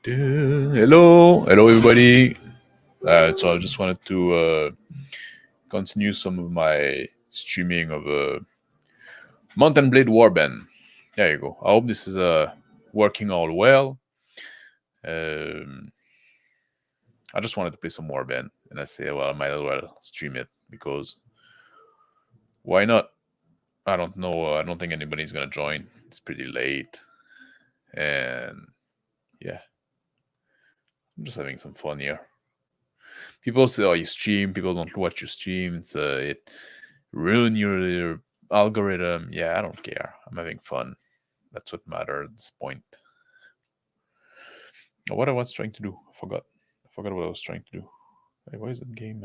Hello, everybody. So I just wanted to continue some of my streaming of Mountain Blade Warband. There you go. I hope this is working all well. Um, I just wanted to play some Warband, and I say, well, I might as well stream it because why not? I don't know. I don't think anybody's gonna join. It's pretty late, and yeah, I'm just having some fun here. People say, "Oh, you stream." People don't watch your streams. It ruin your algorithm. Yeah, I don't care. I'm having fun. That's what matters at this point. What I was trying to do, I forgot. I forgot what I was trying to do. Hey, why is that game?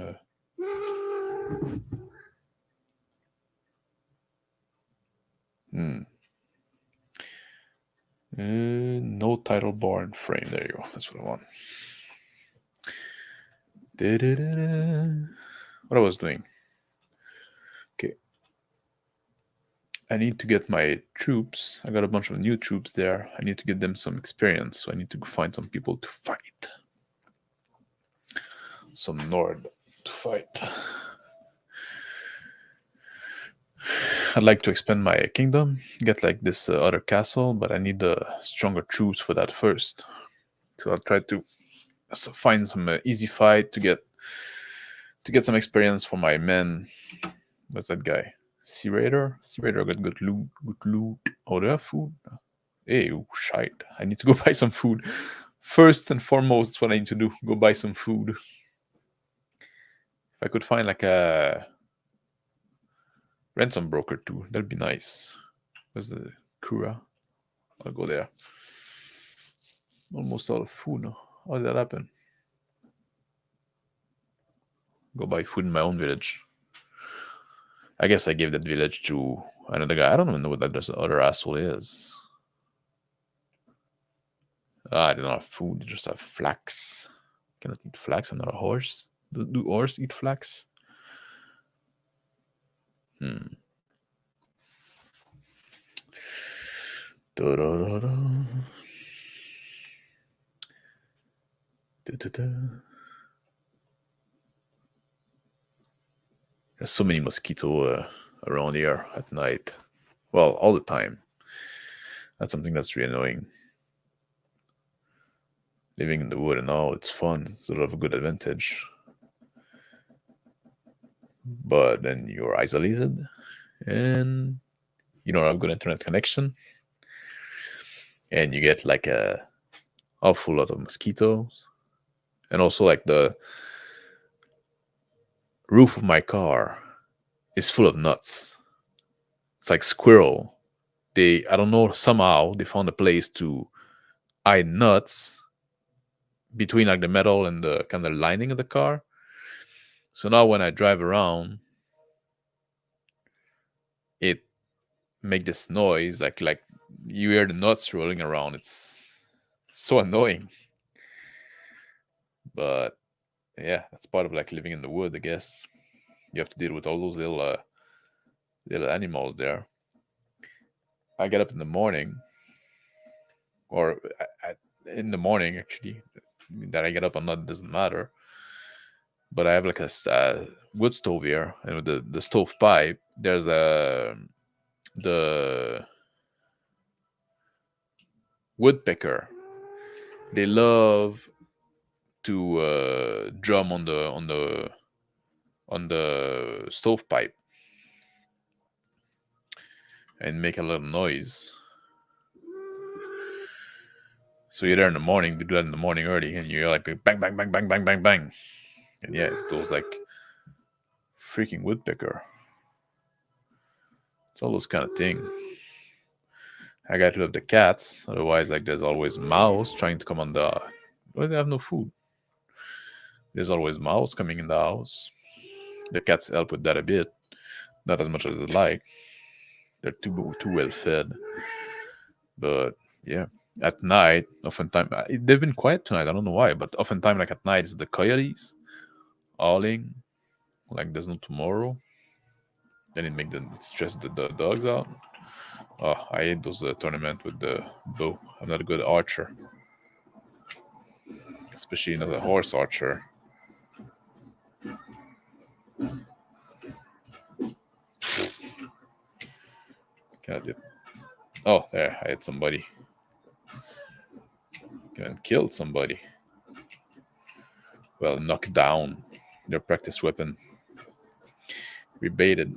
No title bar and frame. There you go. That's what I want. Da-da-da-da. What I was doing. Okay. I need to get my troops. I got a bunch of new troops there. I need to get them some experience. So I need to find some people to fight. Some Nord to fight. I'd like to expand my kingdom, get like this other castle, but I need stronger troops for that first. So I'll try to find some easy fight to get some experience for my men. What's that guy? Sea Raider? Sea Raider got good loot. Good loot. Oh, they have food. Hey, shite. I need to go buy some food. First and foremost, that's what I need to do. Go buy some food. If I could find like a ransom broker too, that'd be nice. Where's the Kura? I'll go there. Almost out of food. How did that happen? Go buy food in my own village. I guess I gave that village to another guy. I don't even know what that other asshole is. I don't have food. They just have flax. Cannot eat flax. I'm not a horse. Do horse eat flax? Da-da-da-da. Da-da-da. There's so many mosquitoes around here at night. Well, all the time. That's something that's really annoying. Living in the wood and all, it's fun. It's a lot of a good advantage. But then you're isolated and you don't have good internet connection. And you get like a awful lot of mosquitoes. And also like the roof of my car is full of nuts. It's like squirrel. I don't know, somehow they found a place to hide nuts between like the metal and the kind of lining of the car. So now when I drive around, it make this noise like you hear the nuts rolling around. It's so annoying. But yeah, that's part of like living in the wood, I guess. You have to deal with all those little animals there. I get up in the morning, or in the morning actually. That I get up or not doesn't matter. But I have like a wood stove here, and with the stove pipe, there's the woodpecker. They love to drum on the stovepipe and make a little noise. So you're there in the morning, they do that in the morning early, and you're like bang, bang, bang, bang, bang, bang, bang. And yeah, it's those like freaking woodpecker. It's all those kind of thing. I got to have the cats, otherwise like there's always mouse trying to come on the. Well, they have no food. There's always mouse coming in the house. The cats help with that a bit, not as much as I'd like. They're too well fed. But yeah, at night, oftentimes they've been quiet tonight. I don't know why, but oftentimes like at night, it's the coyotes howling like there's no tomorrow. Then it stress the dogs out. Oh, I hate those tournament with the bow. I'm not a good archer. especially not a horse archer. Got it. Oh, there, I hit somebody. And killed somebody. Well, knocked down their practice weapon. We baited.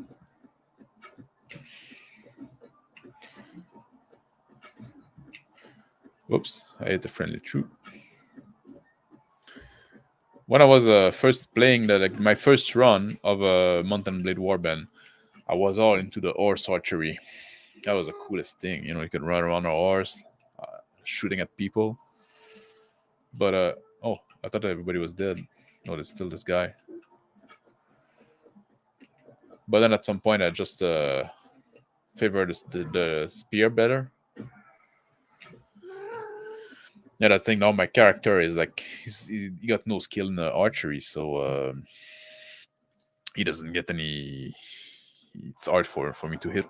Whoops, I hit a friendly troop. When I was first playing my first run of a Mountain Blade Warband, I was all into the horse archery. That was the coolest thing. You know, you could run around a horse, shooting at people. But oh, I thought everybody was dead. No, there's still this guy. But then at some point, I just favored the spear better. And I think now my character is like he got no skill in archery, so he doesn't get any. It's hard for me to hit.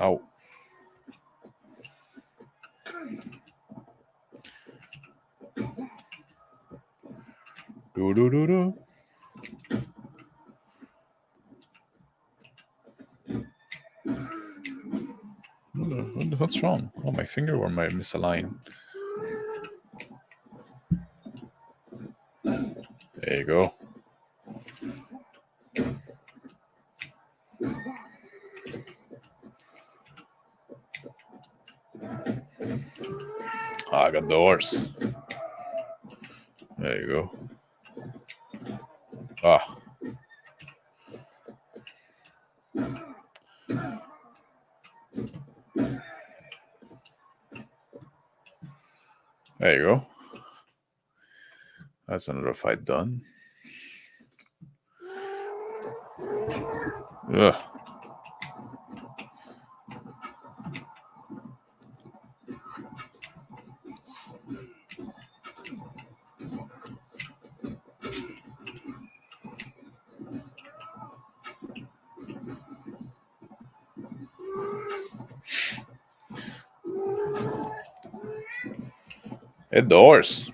Oh. Do do do do. What's wrong? Oh, my finger or my misaligned. There you go. I got the horse. There you go. Ah. There you go. That's another fight done. Ugh. Hit the horse.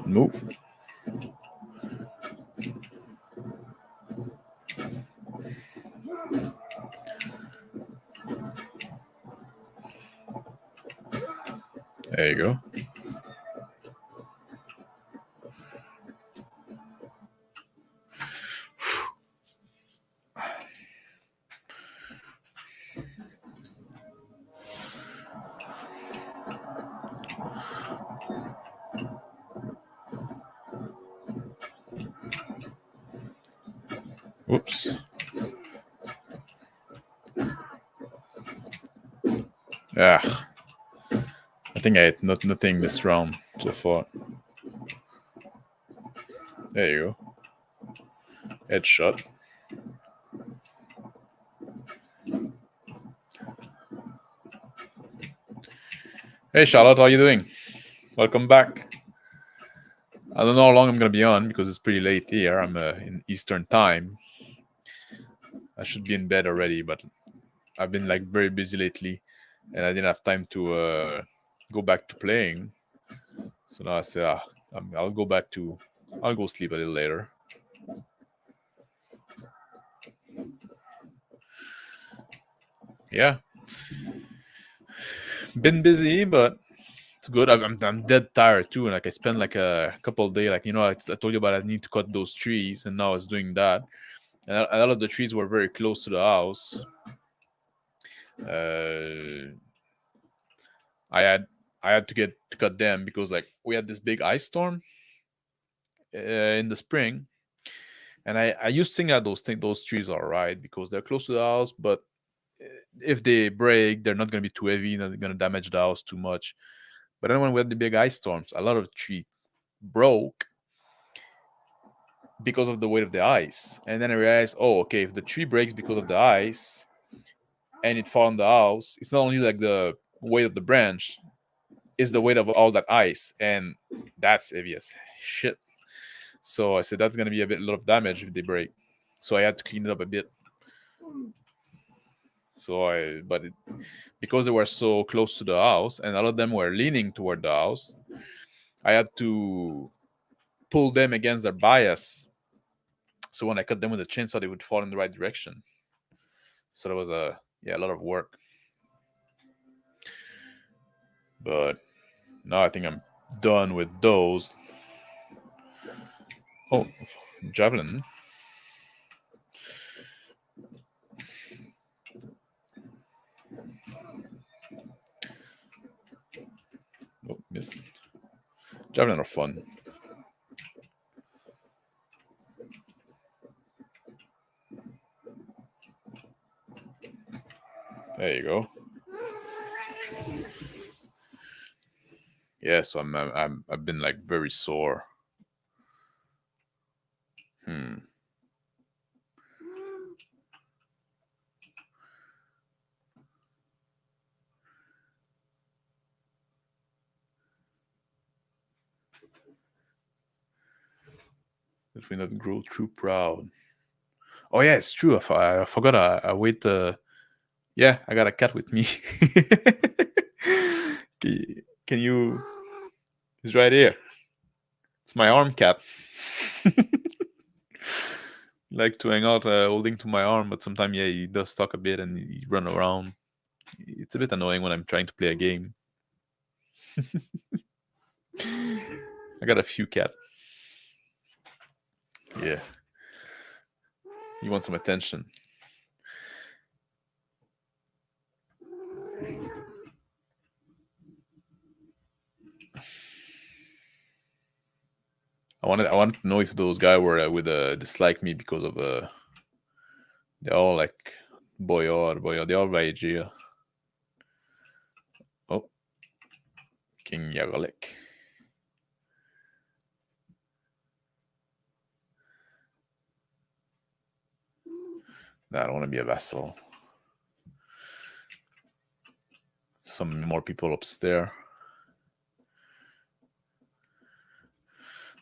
Move. There you go. Whoops. Yeah. I think I hit nothing this round so far. There you go. Headshot. Hey Charlotte, how you doing? Welcome back. I don't know how long I'm gonna be on because it's pretty late here. I'm in Eastern time. I should be in bed already, but I've been like very busy lately, and I didn't have time to go back to playing. So now I said, I'll go sleep a little later. Yeah, been busy, but it's good. I'm dead tired too, and like I spent like a couple of days, like I told you about. I need to cut those trees, and now I was doing that. And a lot of the trees were very close to the house. I had to cut them because like we had this big ice storm in the spring, And I used to think that those trees are right because they're close to the house, but if they break, they're not going to be too heavy, not going to damage the house too much. But then when we had the big ice storms, a lot of tree broke because of the weight of the ice. And then I realized, oh, okay, if the tree breaks because of the ice and it falls on the house, it's not only like the weight of the branch, it's the weight of all that ice, and that's heavy as shit. So I said that's gonna be a lot of damage if they break. So I had to clean it up a bit. Because they were so close to the house and all of them were leaning toward the house, I had to pull them against their bias. So when I cut them with a chainsaw, they would fall in the right direction. So that was a lot of work. But now I think I'm done with those. Oh, javelin. Oh, miss. Javelin are fun. There you go. Yeah, so I've been like very sore. Hmm. That we not grow too proud. Oh yeah, it's true. I forgot. I wait. Yeah, I got a cat with me. Can you? He's right here. It's my arm cat. Like to hang out holding to my arm, but sometimes yeah, he does talk a bit and he run around. It's a bit annoying when I'm trying to play a game. I got a few cat. Yeah, you want some attention. I wanted to know if those guys were would dislike me because of they're all like boyard. They're all by Aegea. Oh, King Yaralik. Nah, I don't want to be a vassal. Some more people upstairs.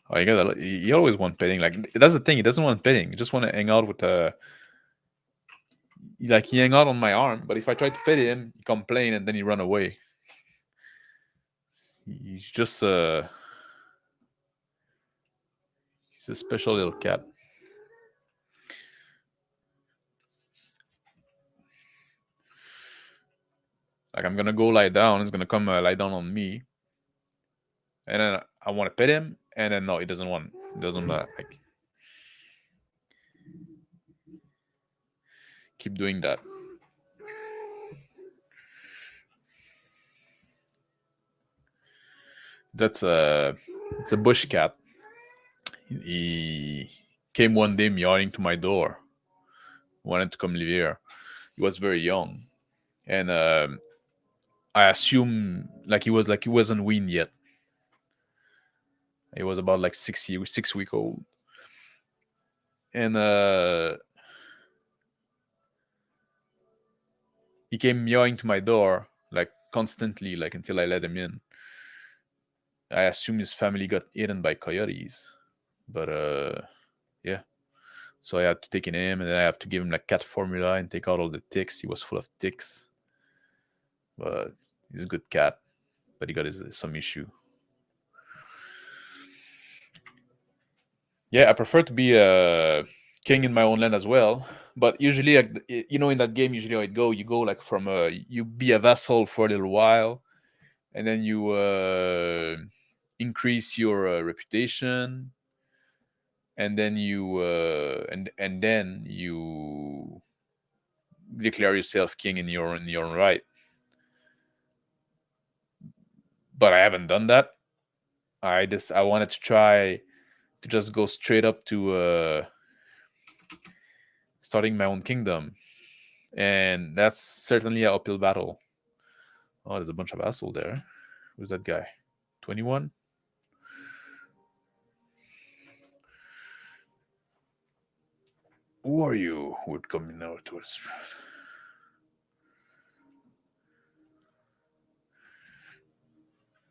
Oh, you gotta. You always want petting. Like that's the thing. He doesn't want petting. He just want to hang out with like he hang out on my arm. But if I try to pet him, he complain and then he run away. He's just he's a special little cat. Like I'm gonna go lie down. He's gonna come lie down on me, and then I want to pet him, and then no, he doesn't want. He doesn't like keep doing that. That's it's a bush cat. He came one day meowing to my door, wanted to come live here. He was very young, and I assume like he wasn't weaned yet. He was about like 6 week old, and he came meowing to my door like constantly, like until I let him in. I assume his family got eaten by coyotes, but yeah. So I had to take in him, and then I have to give him like cat formula and take out all the ticks. He was full of ticks, but he's a good cat. But he got some issue. Yeah, I prefer to be a king in my own land as well. But usually, like, in that game, usually how it go, you go like from you be a vassal for a little while, and then you increase your reputation, and then and then you declare yourself king in your own right. But I haven't done that. I wanted to try to just go straight up to starting my own kingdom, and that's certainly an uphill battle. Oh, there's a bunch of assholes there. Who's that guy? 21. Who are you? Who would come in out towards?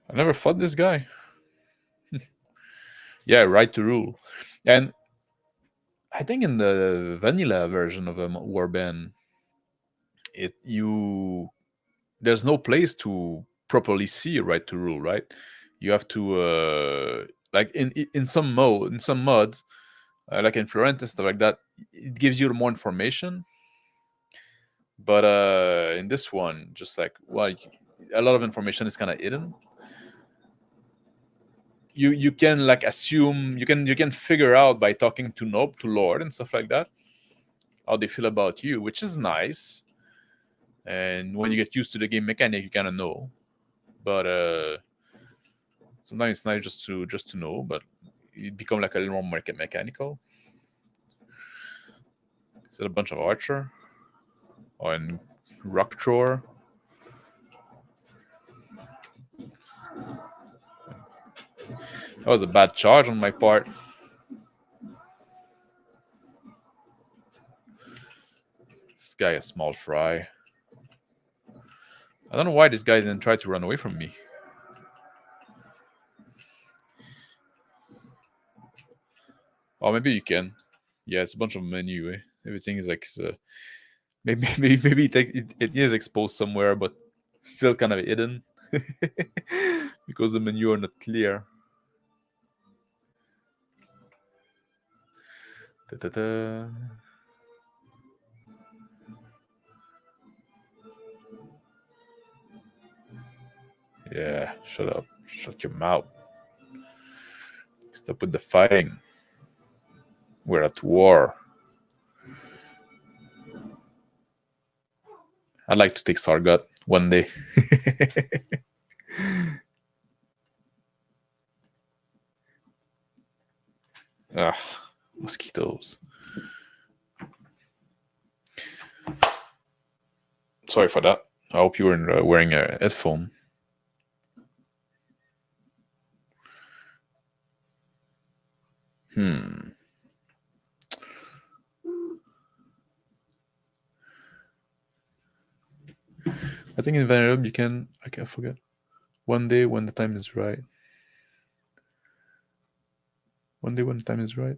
I never fought this guy. Yeah, right to rule. And I think in the vanilla version of a Warband, there's no place to properly see a right to rule, right? You have to like in some mods, like in Florent and stuff like that, it gives you more information. But in this one, just like a lot of information is kind of hidden. You can like assume you can figure out by talking to Nob, to Lord and stuff like that, how they feel about you, which is nice. And when you get used to the game mechanic, you kind of know. But sometimes it's nice just to know, but it become like a little more mechanical. Is it a bunch of archer? Or in rock thrower? That was a bad charge on my part. This guy a small fry. I don't know why this guy didn't try to run away from me. Oh, maybe you can. Yeah, it's a bunch of menu. Everything is like maybe it is exposed somewhere, but still kind of hidden because the menu are not clear. Da-da-da. Yeah, shut up. Shut your mouth. Stop with the fighting. We're at war. I'd like to take Sargot one day. Ah, mosquitoes. Sorry for that. I hope you were wearing a headphone. I think in Vanilla you can. I can't forget. One day when the time is right. One day when the time is right.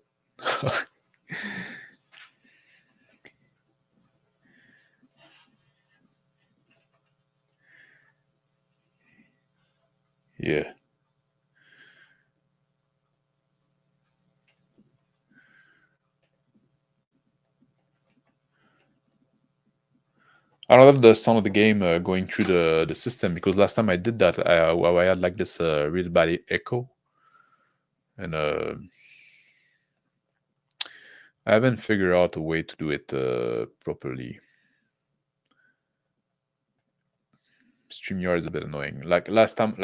Yeah. I love the sound of the game going through the system, because last time I did that, I had like this really bad echo, and I haven't figured out a way to do it properly. StreamYard is a bit annoying. Like last time,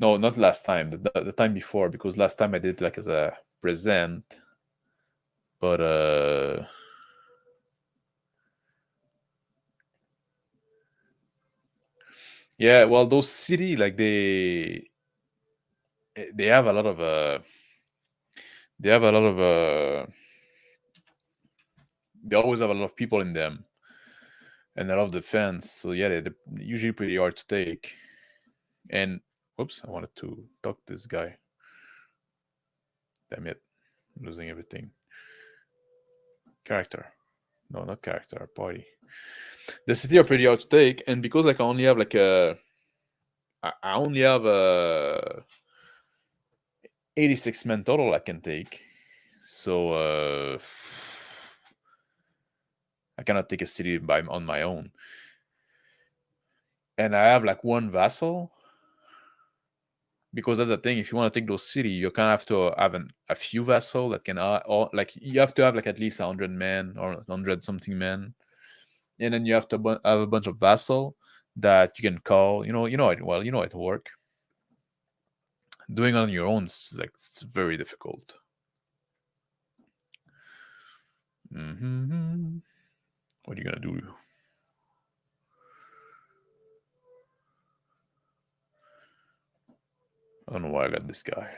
no, not last time, the time before, because last time I did like as a present, but yeah, well, those city, like they have a lot of they have a lot of they always have a lot of people in them, and a lot of defense. So yeah, they're usually pretty hard to take. And whoops, I wanted to talk to this guy. Damn it, I'm losing everything. Character, no, not character. Party. The city are pretty hard to take, and because like I only have like I only have 86 men total I can take. So I cannot take a city on my own. And I have like one vassal, because that's the thing. If you want to take those city, you kind of have to have a few vassal that can like you have to have like at least 100 men or 100 something men, and then you have to have a bunch of vassal that you can call. You know it well. You know it work. Doing it on your own is like it's very difficult. Mm-hmm. What are you gonna do? I don't know why I got this guy.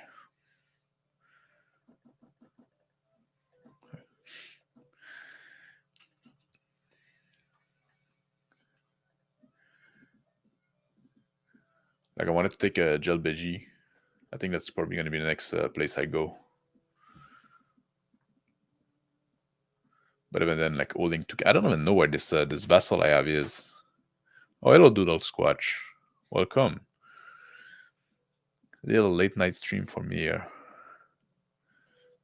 Like, I wanted to take a gel beji. I think that's probably gonna be the next place I go. But even then, like holding to, I don't even know where this vassal I have is. Oh, hello, Doodle Squatch. Welcome. Little late night stream for me here.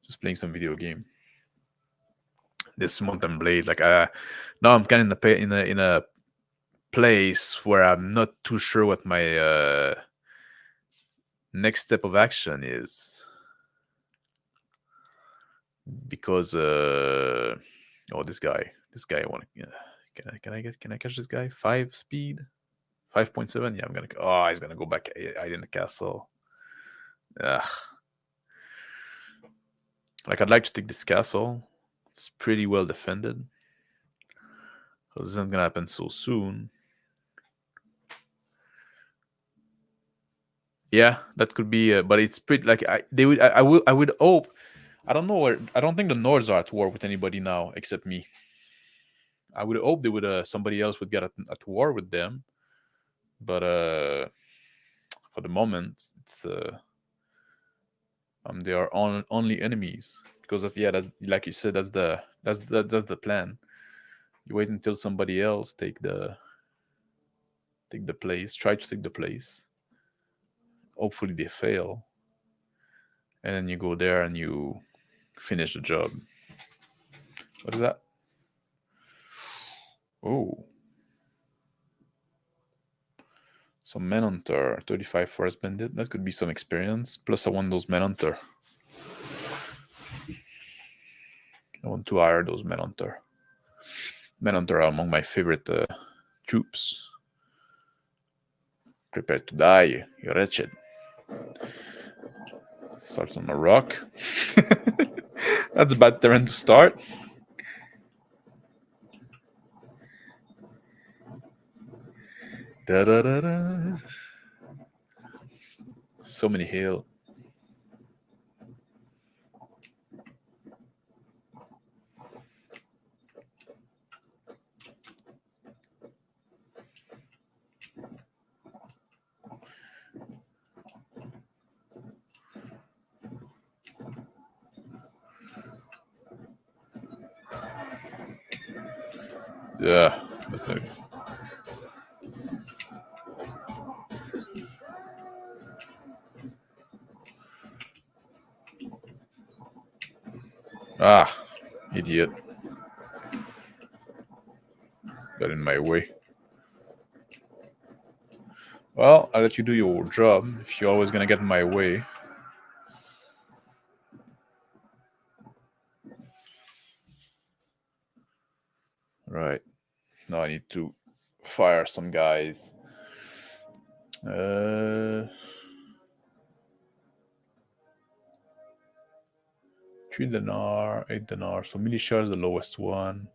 Just playing some video game. This Mountain Blade, like now I'm kind of in a place where I'm not too sure what my next step of action is, because oh, this guy I want to can I catch this guy? 5 speed, 5.7. Yeah, I'm gonna. Oh, he's gonna go back hide in the castle. Ugh. Like, I'd like to take this castle. It's pretty well defended. So this isn't gonna happen so soon. Yeah, that could be. But it's pretty like I would hope. I don't know where. I don't think the Nords are at war with anybody now except me. I would hope they would. Somebody else would get at war with them. But for the moment, it's they are only enemies, because that's like you said, that's the plan. You wait until somebody else take the place, try to take the place. Hopefully they fail, and then you go there and you finish the job. What is that? Oh, some Manhunter, 35 Forest Bandit. That could be some experience. Plus, I want those Manhunter. I want to hire those Manhunter. Manhunter are among my favorite troops. Prepare to die, you wretched. Starts on a rock. That's a bad terrain to start. Da da da da. So many hail. Yeah. Ah, idiot. Got in my way. Well, I'll let you do your job if you're always gonna get in my way. Right. Now I need to fire some guys. 3 dinar, 8 dinar. So militia is the lowest one.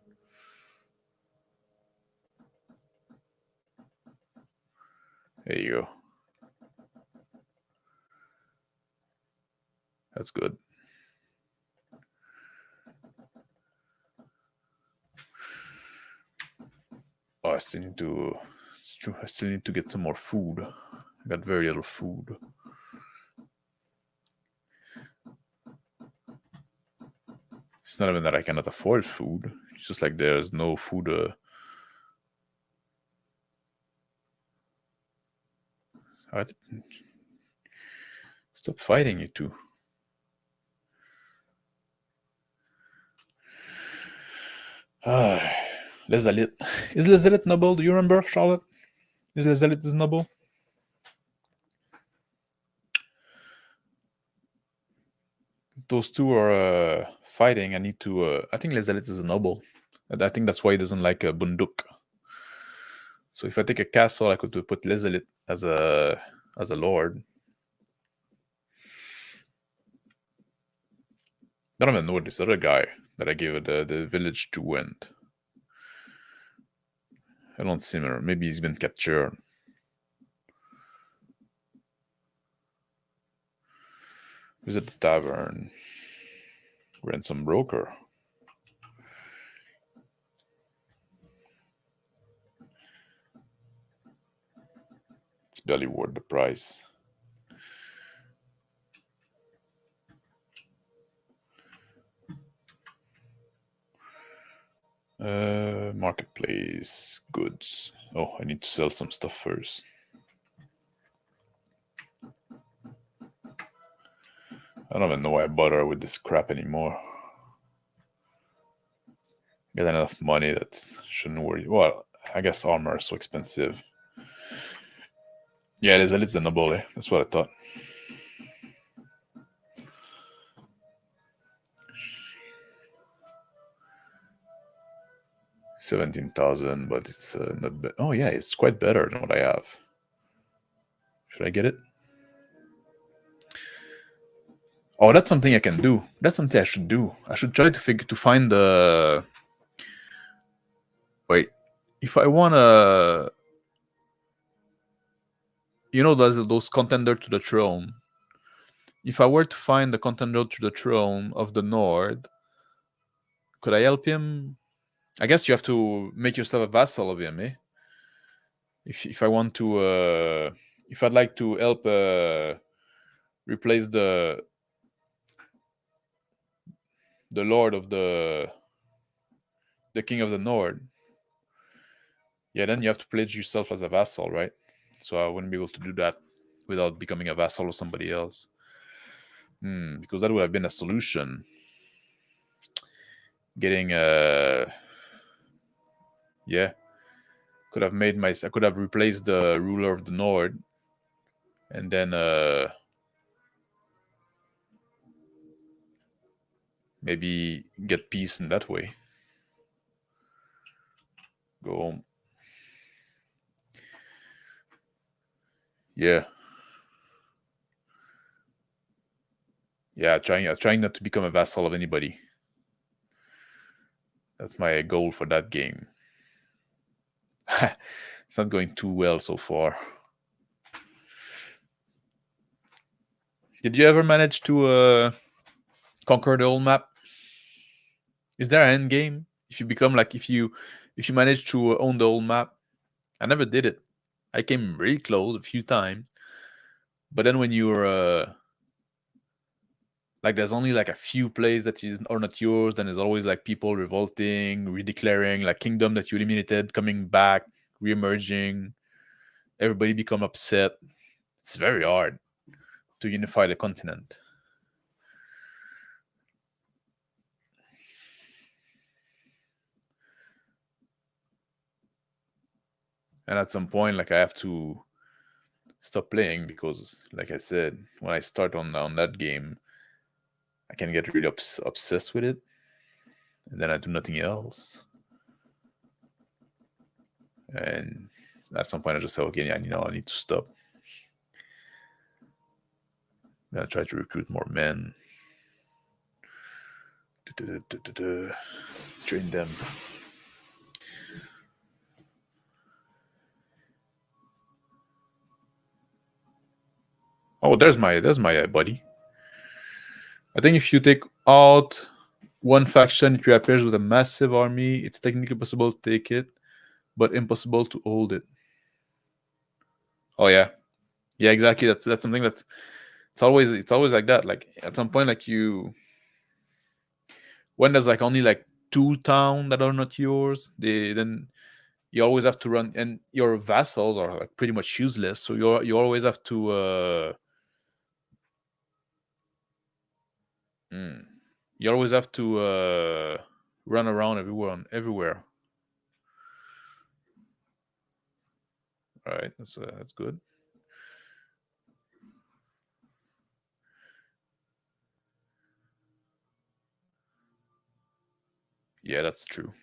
There you go. That's good. Oh, I still need to. It's true. I still need to get some more food. I got very little food. It's not even that I cannot afford food. It's just like there's no food. Stop fighting, you two. Les Élites. Is Les Élites noble? Do you remember, Charlotte? Is Les Élites noble? Those two are fighting. I need to. I think Les Élites is a noble. And I think that's why he doesn't like Bunduk. So if I take a castle, I could put Les Élites as a lord. I don't even know this other guy. that I gave the village to went. I don't see him. Maybe he's been captured. Visit the tavern. Ransom broker. It's barely worth the price. Marketplace goods. Oh, I need to sell some stuff first. I don't even know why I bother with this crap anymore. Get enough money that shouldn't worry. Well, I guess armor is so expensive. Yeah, it is a noble, eh? That's what I thought. $17,000, but it's not bad. Oh yeah, it's quite better than what I have. Should I get it? Oh, that's something I can do. That's something I should do. I should try to find the. Wait, if I wanna, those contender to the throne. If I were to find the contender to the throne of the North, could I help him? I guess you have to make yourself a vassal of him, eh? If I want to, if I'd like to help replace the lord of the king of the North, yeah, then you have to pledge yourself as a vassal, right? So I wouldn't be able to do that without becoming a vassal of somebody else. Because that would have been a solution. Getting yeah, could have I could have replaced the ruler of the North, and then maybe get peace in that way. Go home. Yeah. Yeah, trying not to become a vassal of anybody. That's my goal for that game. It's not going too well so far. Did you ever manage to conquer the whole map? Is there an end game? If you become if you manage to own the whole map? I never did it. I came very close a few times, but then when you're there's only a few plays that are not yours, then there's always people revolting, redeclaring, kingdom that you eliminated coming back, reemerging. Everybody become upset. It's very hard to unify the continent. And at some point, I have to stop playing because, like I said, when I start on that game, I can get really obsessed with it, and then I do nothing else. And at some point, I just say, okay, I need to stop. Then I try to recruit more men. Train them. Oh, there's my buddy. I think if you take out one faction, it reappears with a massive army. It's technically possible to take it, but impossible to hold it. Oh yeah, yeah, exactly. That's something it's always like that. At some point, when there's only two towns that are not yours, then you always have to run, and your vassals are pretty much useless. So you always have to. You always have to run around everywhere. All right, that's good. Yeah, that's true.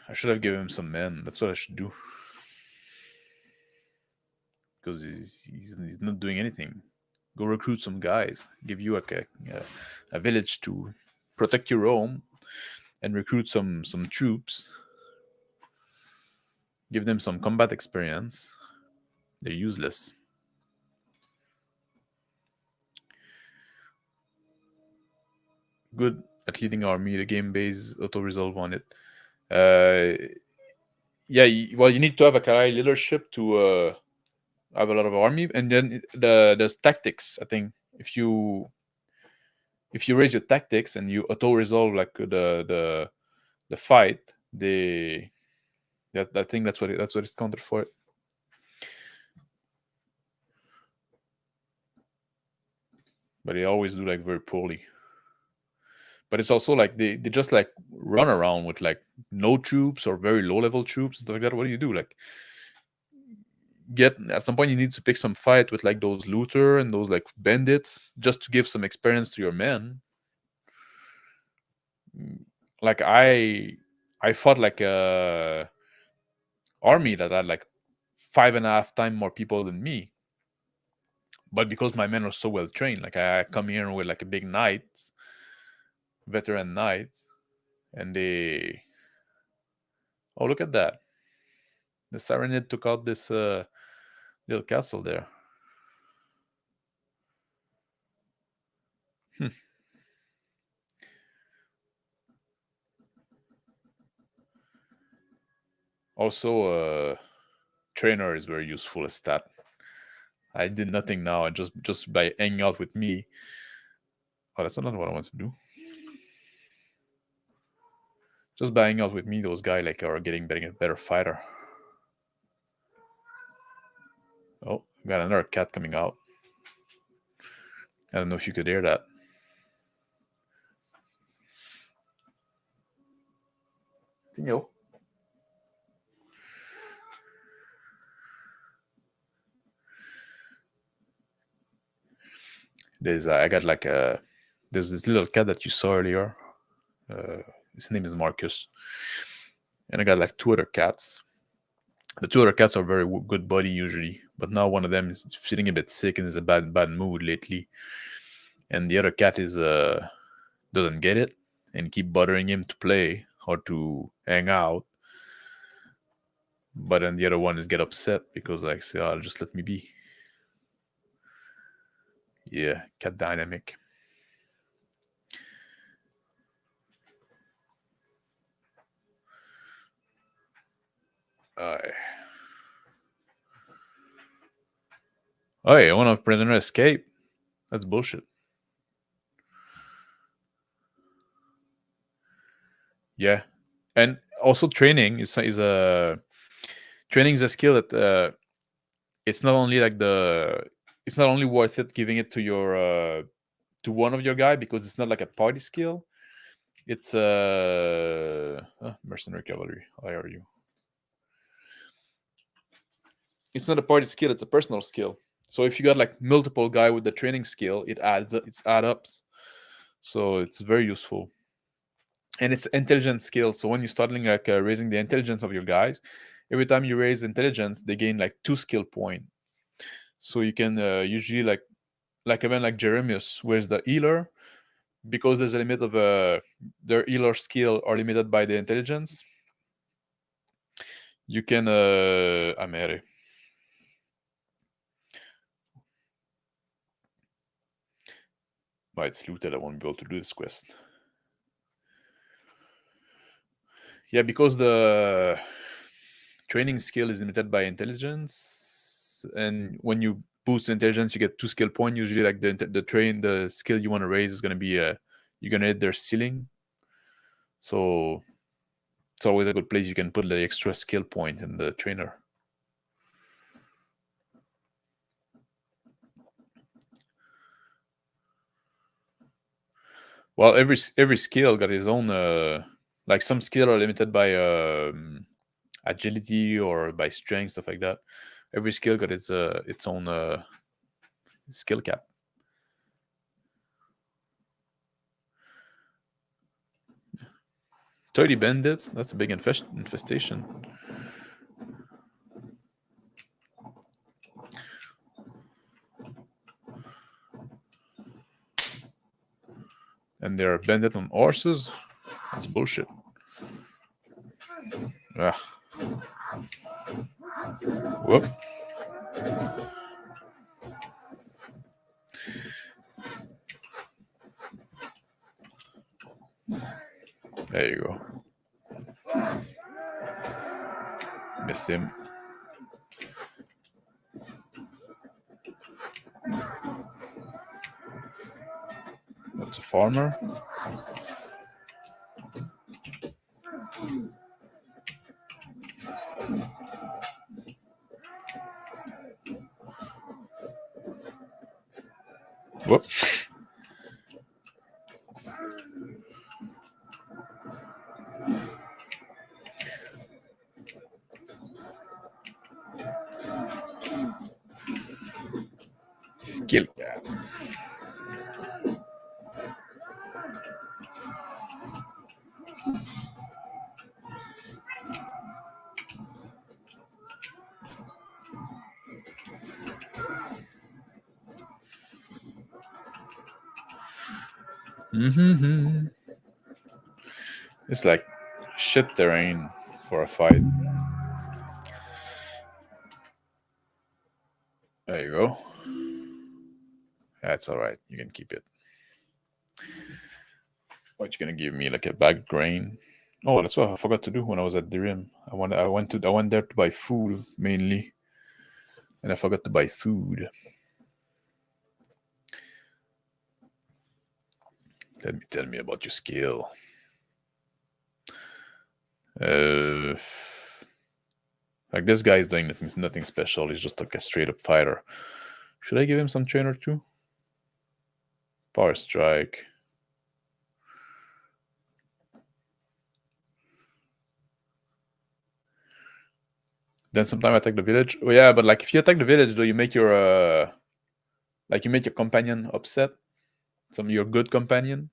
I should have given him some men. That's what I should do. because he's not doing anything. Go recruit some guys. Give you a village to protect your home and recruit some troops. Give them some combat experience. They're useless. Good at leading army. The game base auto resolve on it. Yeah, well, you need to have a Karai leadership to have a lot of army, and then there's tactics. I think if you raise your tactics and you auto resolve like the fight, I think that's what it's counted for. But they always do like very poorly. But it's also like they just like run around with like no troops or very low level troops and stuff like that. What do you do? Like at some point you need to pick some fight with like those looter and those like bandits just to give some experience to your men. Like I fought like a army that had like 5.5 times more people than me, but because my men are so well trained, like I come here with like a big knights, veteran knights, and they, oh, look at that, the Saranid took out this little castle there. Also, trainer is very useful as stat. I did nothing now, and just by hanging out with me. Oh, that's not what I want to do. Just by hanging out with me, those guys like are getting better fighter. Oh, got another cat coming out. I don't know if you could hear that. Tinho. I got like there's this little cat that you saw earlier. His name is Marcus, and I got like 2 other cats. The 2 other cats are very good buddy usually, but now one of them is feeling a bit sick and is in a bad mood lately, and the other cat is doesn't get it and keep bothering him to play or to hang out. But then the other one is get upset because like say, "Oh, just let me be." Yeah, cat dynamic. Oh, yeah, one of prisoner escape. That's bullshit. Yeah, and also training is a training is a skill that it's not only like it's not only worth it giving it to your to one of your guy because it's not like a party skill. It's mercenary cavalry. How are you? It's not a party skill. It's a personal skill. So if you got like multiple guy with the training skill, it adds up. It's add ups. So it's very useful. And it's intelligence skill. So when you're starting like raising the intelligence of your guys, every time you raise intelligence, they gain like 2 skill point. So you can usually like a man like Jeremias, where's the healer, because there's a limit of their healer skill are limited by the intelligence. You can Amere. But it's looted. I won't be able to do this quest. Yeah, because the training skill is limited by intelligence, and when you boost intelligence, you get 2 skill point. Usually, like the skill you want to raise is going to be you're going to hit their ceiling. So it's always a good place you can put the extra skill point in the trainer. Well, every skill got his own. Like some skill are limited by agility or by strength, stuff like that. Every skill got its own skill cap. 30 bandits. That's a big infestation. and they're bandit on horses. That's bullshit. Ah. Whoop. There you go. Missed him. That's a farmer. Whoops. Skill gap. Mm-hmm. It's like shit terrain for a fight. There you go. That's all right. You can keep it. What you gonna give me? Like a bag of grain? Oh, that's what I forgot to do when I was at the rim. I went there to buy food mainly, and I forgot to buy food. Tell me about your skill. Like this guy is doing nothing special. He's just like a straight up fighter. Should I give him some trainer too? Power strike. Then sometime attack the village. Oh yeah, but like if you attack the village, though, you make your companion upset. Your good companion.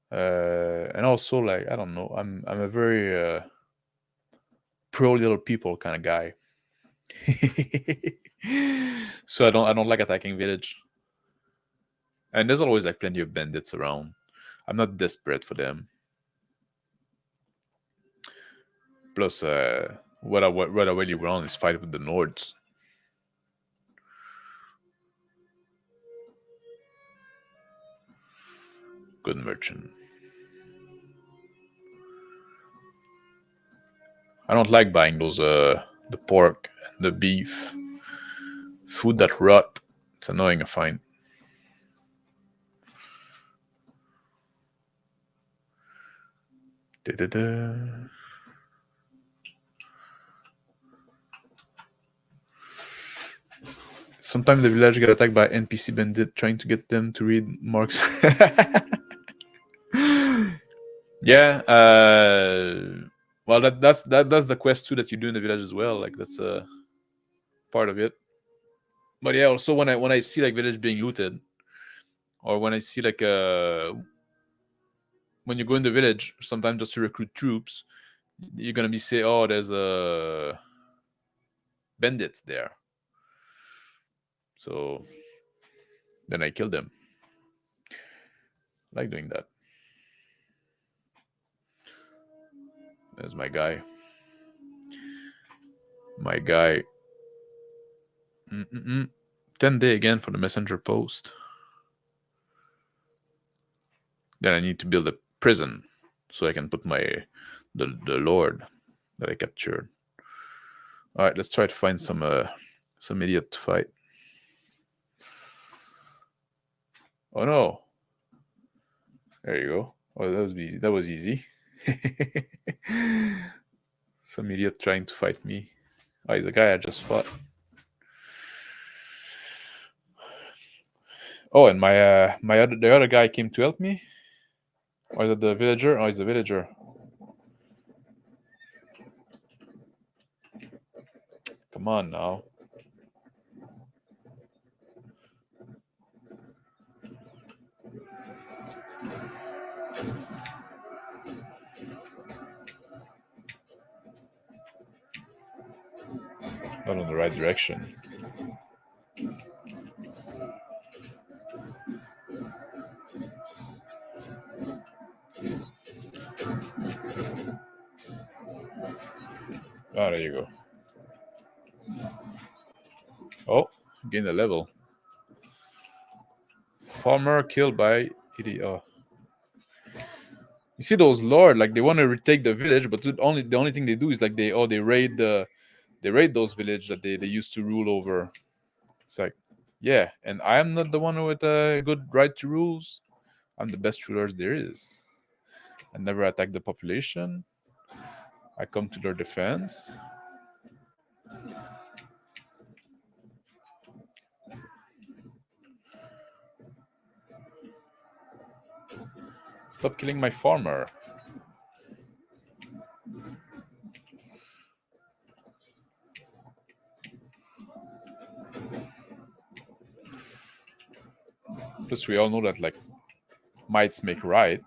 And also like I don't know, I'm a very pro little people kind of guy. So I don't like attacking village. And there's always like plenty of bandits around. I'm not desperate for them. Plus, what I really want is fight with the Nords. Good merchant. I don't like buying those the pork and the beef. Food that rot. It's annoying to find. Da-da-da. Sometimes the village get attacked by NPC bandit trying to get them to read marks. Yeah. Well, that's the quest too that you do in the village as well. Like that's a part of it. But yeah, also when I see like village being looted, or when I see like when you go in the village, sometimes just to recruit troops, you're gonna be say, oh, there's a bandits there. So then I kill them. I like doing that. There's my guy. My guy. 10 day again for the messenger post. Then I need to build a prison so I can put the lord that I captured. All right, let's try to find some idiot to fight. Oh no! There you go. Oh, that was easy. That was easy. Some idiot trying to fight me. Oh, he's a guy I just fought. Oh, and the other guy came to help me. Or is it the villager? Oh, he's the villager. Come on now. Not in the right direction. Oh, there you go. Oh, gain a level. Farmer killed by idiot. Oh. You see those lord, like they want to retake the village, but the only thing they do is like they raid those villages that they used to rule over. It's like, yeah, and I am not the one with a good right to rules. I'm the best ruler there is. I never attack the population. I come to their defense. Stop killing my farmer. Plus, we all know that like mights make right.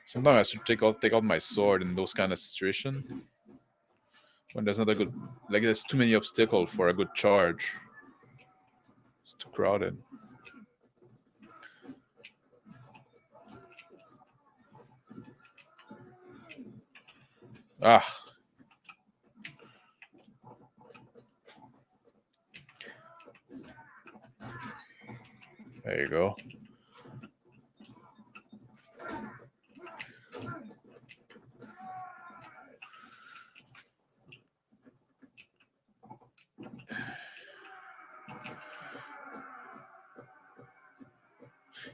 Sometimes I should take out my sword in those kind of situation when there's not a good, like there's too many obstacles for a good charge. It's too crowded. Ah. There you go.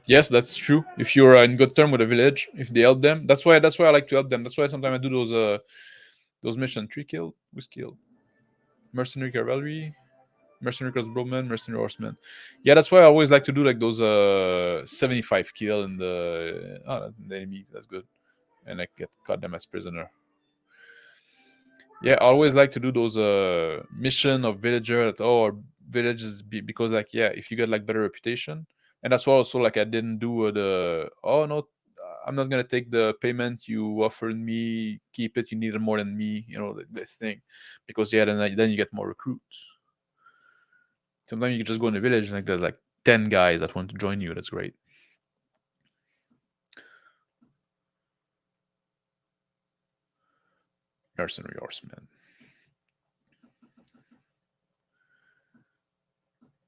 Yes, that's true. If you're in good term with a village, if they help them, that's why I like to help them. That's why sometimes I do those missions. 3 kill, who's killed? Mercenary cavalry, mercenary crossbowmen, mercenary horsemen. Yeah, that's why I always like to do like those 75 kill in the enemies. That's good, and I get cut them as prisoner. Yeah, I always like to do those mission of villager that or villages because like yeah, if you get like better reputation, and that's why also like I didn't do the oh no, I'm not gonna take the payment you offered me. Keep it. You need it more than me. You know this thing, because yeah, then you get more recruits. Sometimes you can just go in the village and like there's like 10 guys that want to join you. That's great. Mercenary horseman.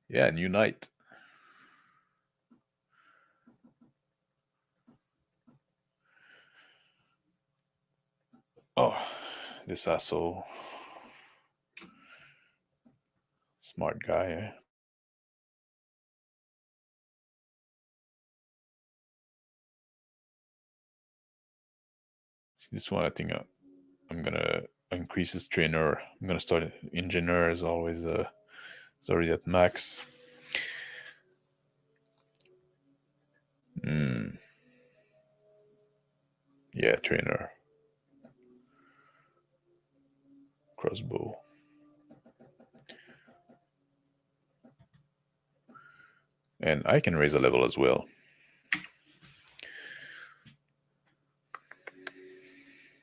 Yeah, and unite. Oh, this asshole. Smart guy, eh? This one, I think I'm gonna increase his trainer. I'm gonna start engineer as always. It's already at max. Mm. Yeah, trainer. Crossbow. And I can raise a level as well.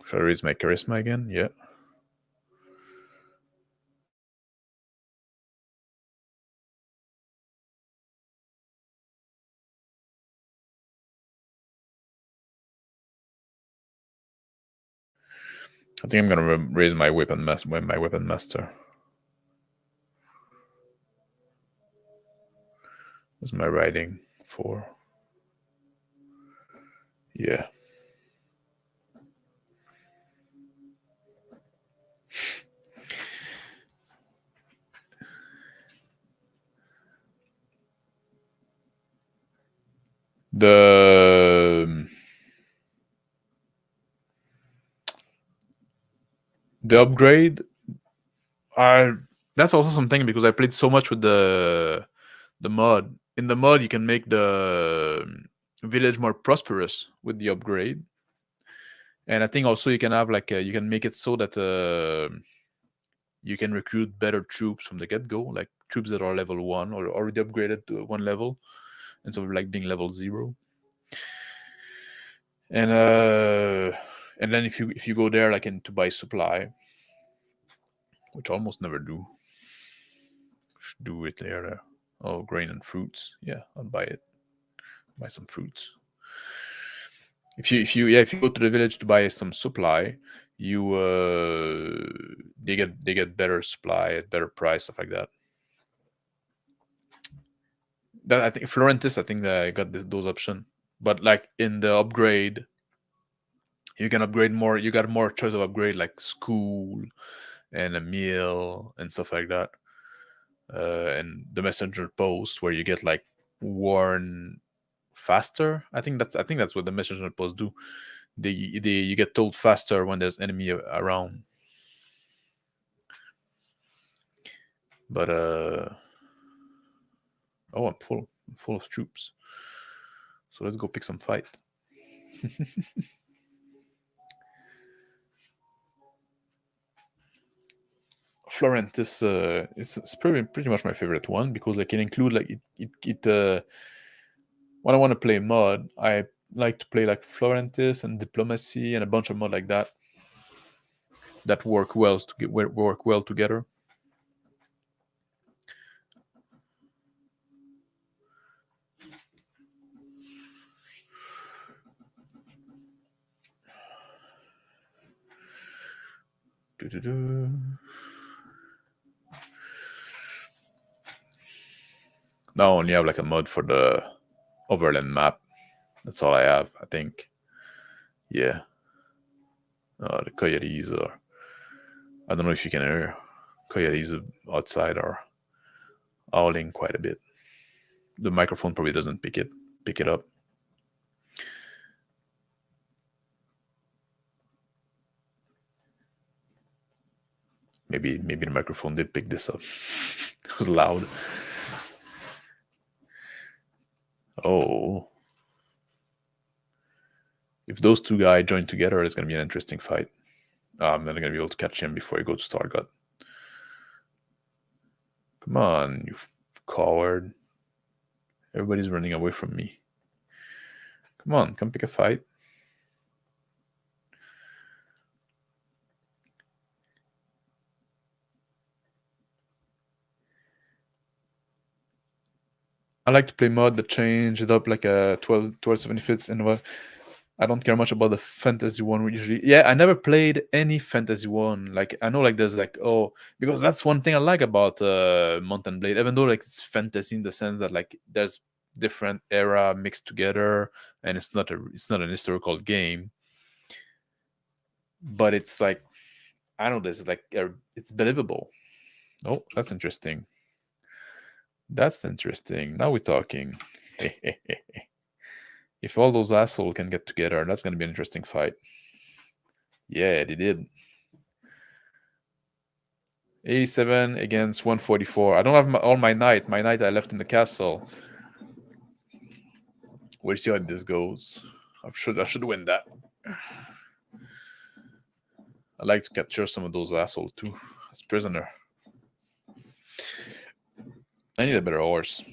Should I raise my charisma again? Yeah. I think I'm gonna raise my weapon master. What's my riding for? Yeah. The upgrade. That's also something because I played so much with the mod. In the mod, you can make the village more prosperous with the upgrade, and I think also you can have like you can make it so that you can recruit better troops from the get go, like troops that are level 1 or already upgraded to 1 level instead of like being level 0. And then if you go there like to buy supply, which I almost never do, should do it later. Oh, grain and fruits. Yeah, I'll buy it. Buy some fruits. If you go to the village to buy some supply, you they get better supply at better price, stuff like that. That I think Florentis, I think that I got those options. But like in the upgrade, you can upgrade more. You got more choice of upgrade, like school and a meal and stuff like that. And the messenger post where you get like warn faster. I think that's what the messenger posts do. They you get told faster when there's enemy around. But oh, I'm full of troops. So let's go pick some fight. Florentis, it's pretty much my favorite one because I can include like when I want to play mod, I like to play like Florentis and Diplomacy and a bunch of mod like that work work well together. Now I only have like a mod for the overland map. That's all I have, I think. Yeah. The coyotes are. I don't know if you can hear coyotes outside are howling quite a bit. The microphone probably doesn't pick it up. Maybe the microphone did pick this up. It was loud. Oh. If those two guys join together, it's gonna be an interesting fight. I'm not gonna be able to catch him before he goes to Stargut. Come on, you coward. Everybody's running away from me. Come on, come pick a fight. I like to play mod that change it up like a 1275 and what. I don't care much about the fantasy one usually. Yeah, I never played any fantasy one. Like I know like there's like because that's one thing I like about Mountain Blade, even though like it's fantasy in the sense that like there's different era mixed together and it's not an historical game. But it's like I don't know, there's like it's believable. Oh, that's interesting. That's interesting. Now we're talking. If all those assholes can get together, that's going to be an interesting fight. Yeah, they did. 87 against 144. I don't have all my knight. My knight I left in the castle. We'll see how this goes. I should win that. I like to capture some of those assholes too as prisoner. I need a better horse.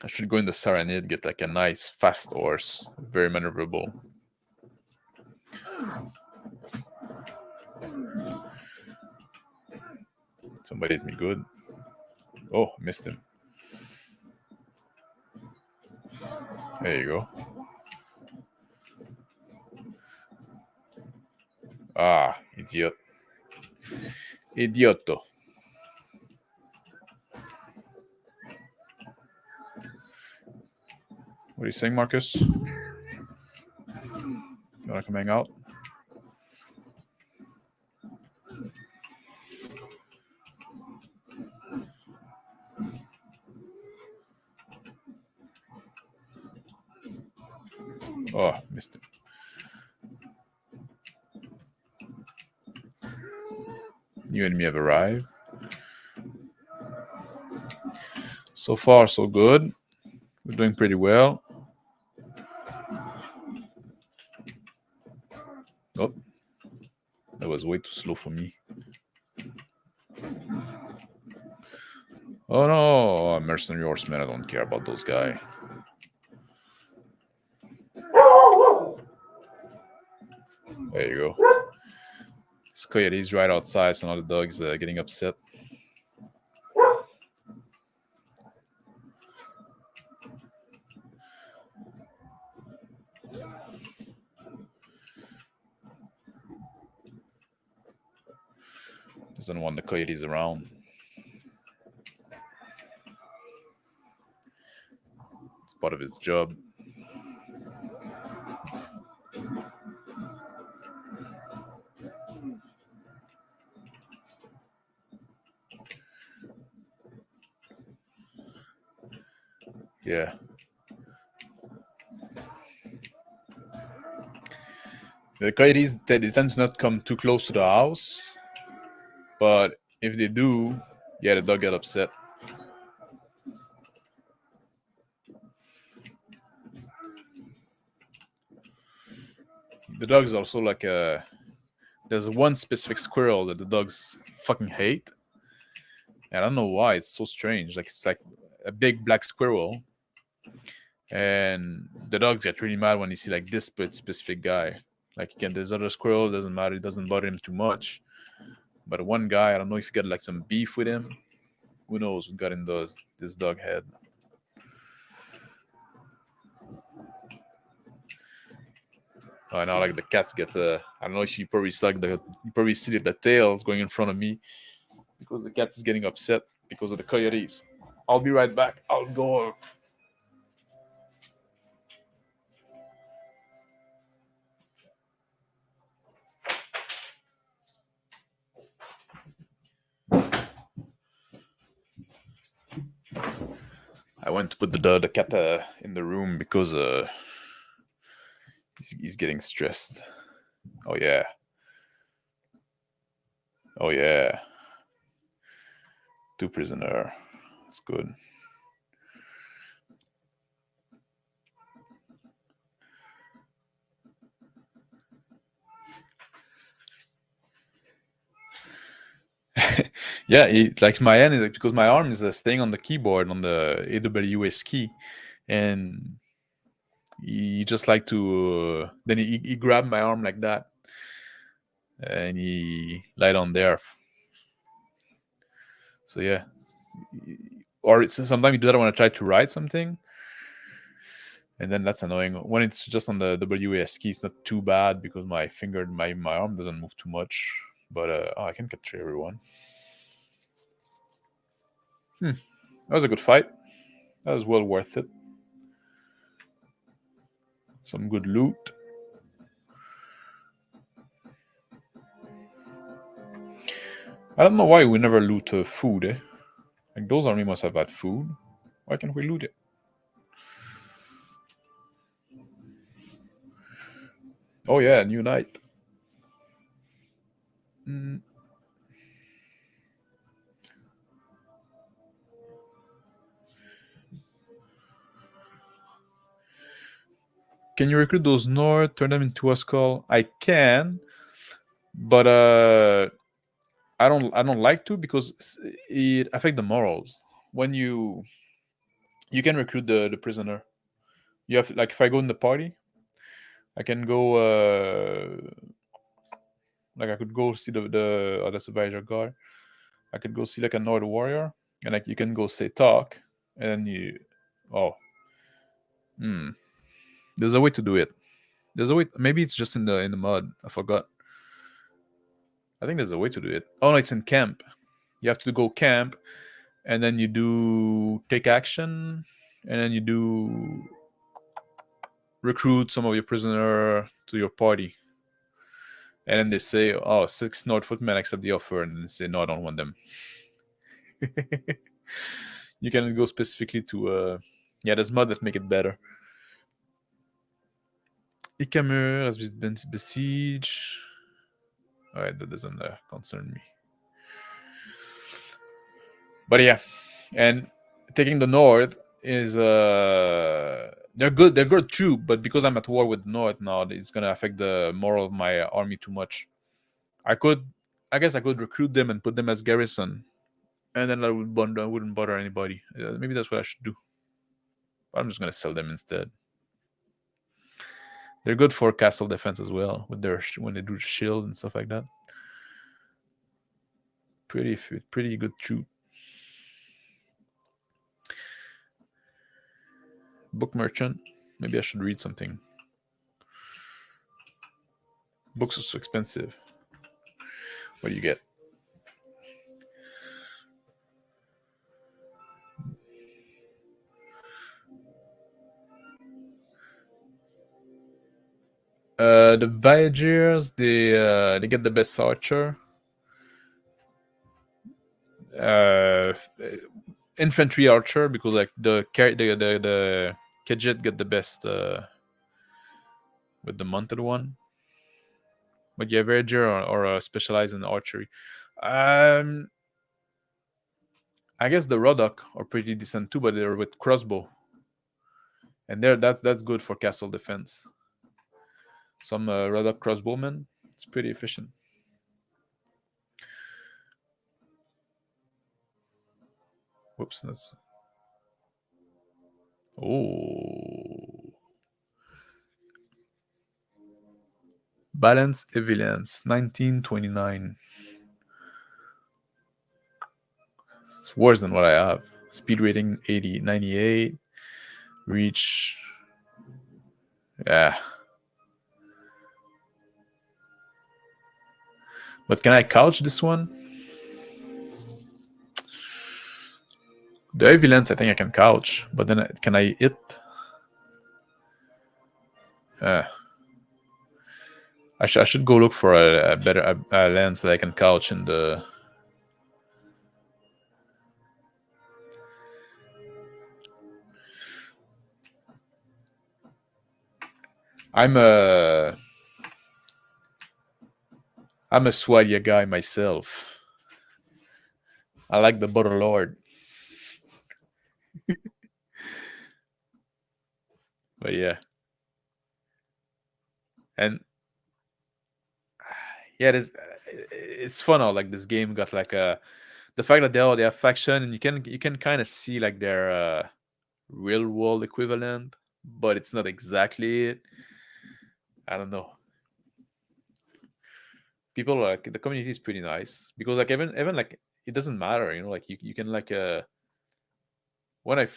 I should go in the Serenade, get like a nice fast horse, very maneuverable. Somebody hit me good. Oh, missed him. There you go. Ah, idiot. Idiotto. What are you saying, Marcus? You wanna come hang out? Oh, missed him. New enemy have arrived. So far, so good. We're doing pretty well. Oh, that was way too slow for me. Oh no, mercenary horsemen. I don't care about those guys. There you go. This coyote is right outside, so now the dog's getting upset. Doesn't want the coyotes around. It's part of his job. Yeah. The coyotes, they tend to not come too close to the house, but if they do, yeah, the dog get upset. The dog's also like a. There's one specific squirrel that the dogs fucking hate. And I don't know why. It's so strange. Like it's like a big black squirrel, and the dogs get really mad when you see like this specific guy. Like again, there's other squirrel, doesn't matter, it doesn't bother him too much. But one guy, I don't know if you got like some beef with him. Who knows what got in this dog head. Oh, now like the cats get I don't know if you probably you probably see the tails going in front of me because the cat is getting upset because of the coyotes. I'll be right back. I'll go. I went to put the cat in the room because he's getting stressed. Oh yeah. Oh yeah. 2 prisoner. That's good. Yeah, like my hand is like, because my arm is staying on the keyboard on the AWS key, and he just like to then he grabbed my arm like that, and he lied on there. So yeah, or sometimes you do that when I try to write something, and then that's annoying. When it's just on the WAS key, it's not too bad because my arm doesn't move too much. But I can capture everyone. That was a good fight. That was well worth it. Some good loot. I don't know why we never loot food, eh? Like those army must have had food. Why can't we loot it? Oh yeah, new night. Can you recruit those North, turn them into a skull? I can, but I don't like to because it affects the morals. When you can recruit the prisoner. You have like if I go in the party, I can go like I could go see the other supervisor guard. I could go see like a North warrior, and like you can go say talk, and then you there's a way to do it. There's a way. Maybe it's just in the mud. I forgot. I think there's a way to do it. Oh no, it's in camp. You have to go camp, and then you do take action, and then you do recruit some of your prisoner to your party. And then they say, "Oh, 6 North footmen accept the offer," and they say, "No, I don't want them." You can go specifically to yeah, there's mud that make it better. Ikamur has been besieged. Alright, that doesn't concern me. But yeah, and taking the North is they're good too, but because I'm at war with the North now, it's gonna affect the moral of my army too much. I guess I could recruit them and put them as garrison, and then I wouldn't bother anybody. Maybe that's what I should do. But I'm just gonna sell them instead. They're good for castle defense as well with their when they do the shield and stuff like that. Pretty good troop. Book merchant. Maybe I should read something. Books are so expensive. What do you get? The Villagers, they get the best archer. Uh, Infantry archer, because like the Kedjet get the best with the mounted one. But yeah, Villager or specialized in archery. Um, I guess the Rodok are pretty decent too, but they're with crossbow, and that's good for castle defense. Some Rodok crossbowmen, it's pretty efficient. Whoops, that's oh. Balance Evidence 1929. It's worse than what I have. Speed rating 80, 98. Reach. Yeah. But can I couch this one? The Evidence, I think I can couch, but then can I hit? Uh, I should go look for a better a lens that I can couch in the. I'm a Swadia guy myself. I like the Butter Lord. But yeah. And yeah, it's fun how like this game got like the fact that they have faction, and you can kind of see like their real world equivalent, but it's not exactly it. I don't know. People like the community is pretty nice, because like even like it doesn't matter, you know, like you can like when I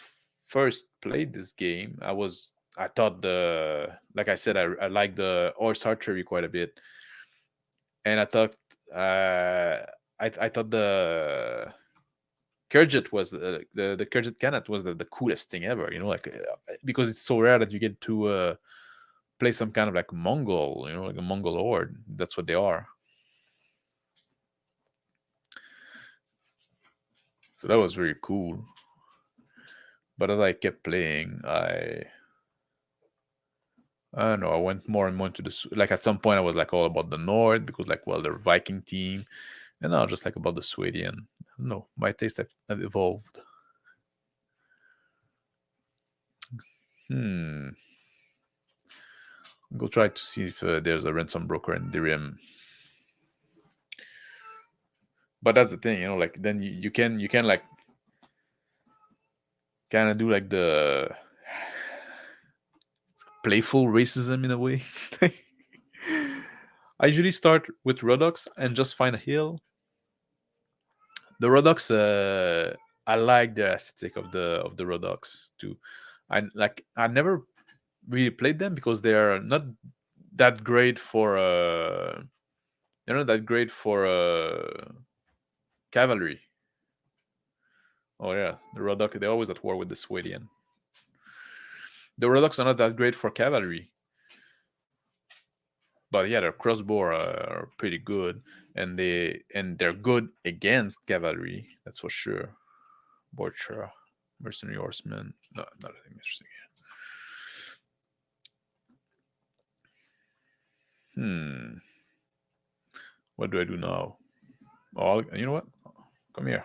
first played this game, I thought the like I said I like the horse archery quite a bit, and I thought I thought the Kurjet was the Kurjet Kanat was the coolest thing ever, you know, like because it's so rare that you get to play some kind of like Mongol, you know, like a Mongol horde. That's what they are. So that was very cool. But as I kept playing, I don't know. I went more and more into the like. At some point, I was like all about the North, because like, well, they're Viking team, and now just like about the Swedian. No, my taste have evolved. Go try to see if there's a ransom broker in Dirim. But that's the thing, you know. Like then you can like kind of do like the playful racism in a way. I usually start with Rodox and just find a hill. The Rodox, I like the aesthetic of the Rodox too. I never really played them because they're not that great for they're not that great for cavalry. Oh yeah, the Rodok, they're always at war with the Swedian. The Rodoks are not that great for cavalry, but yeah, their crossbow are pretty good, and they're good against cavalry. That's for sure. Borcha, mercenary horseman. No, not interesting. What do I do now? Oh, you know what? Come here.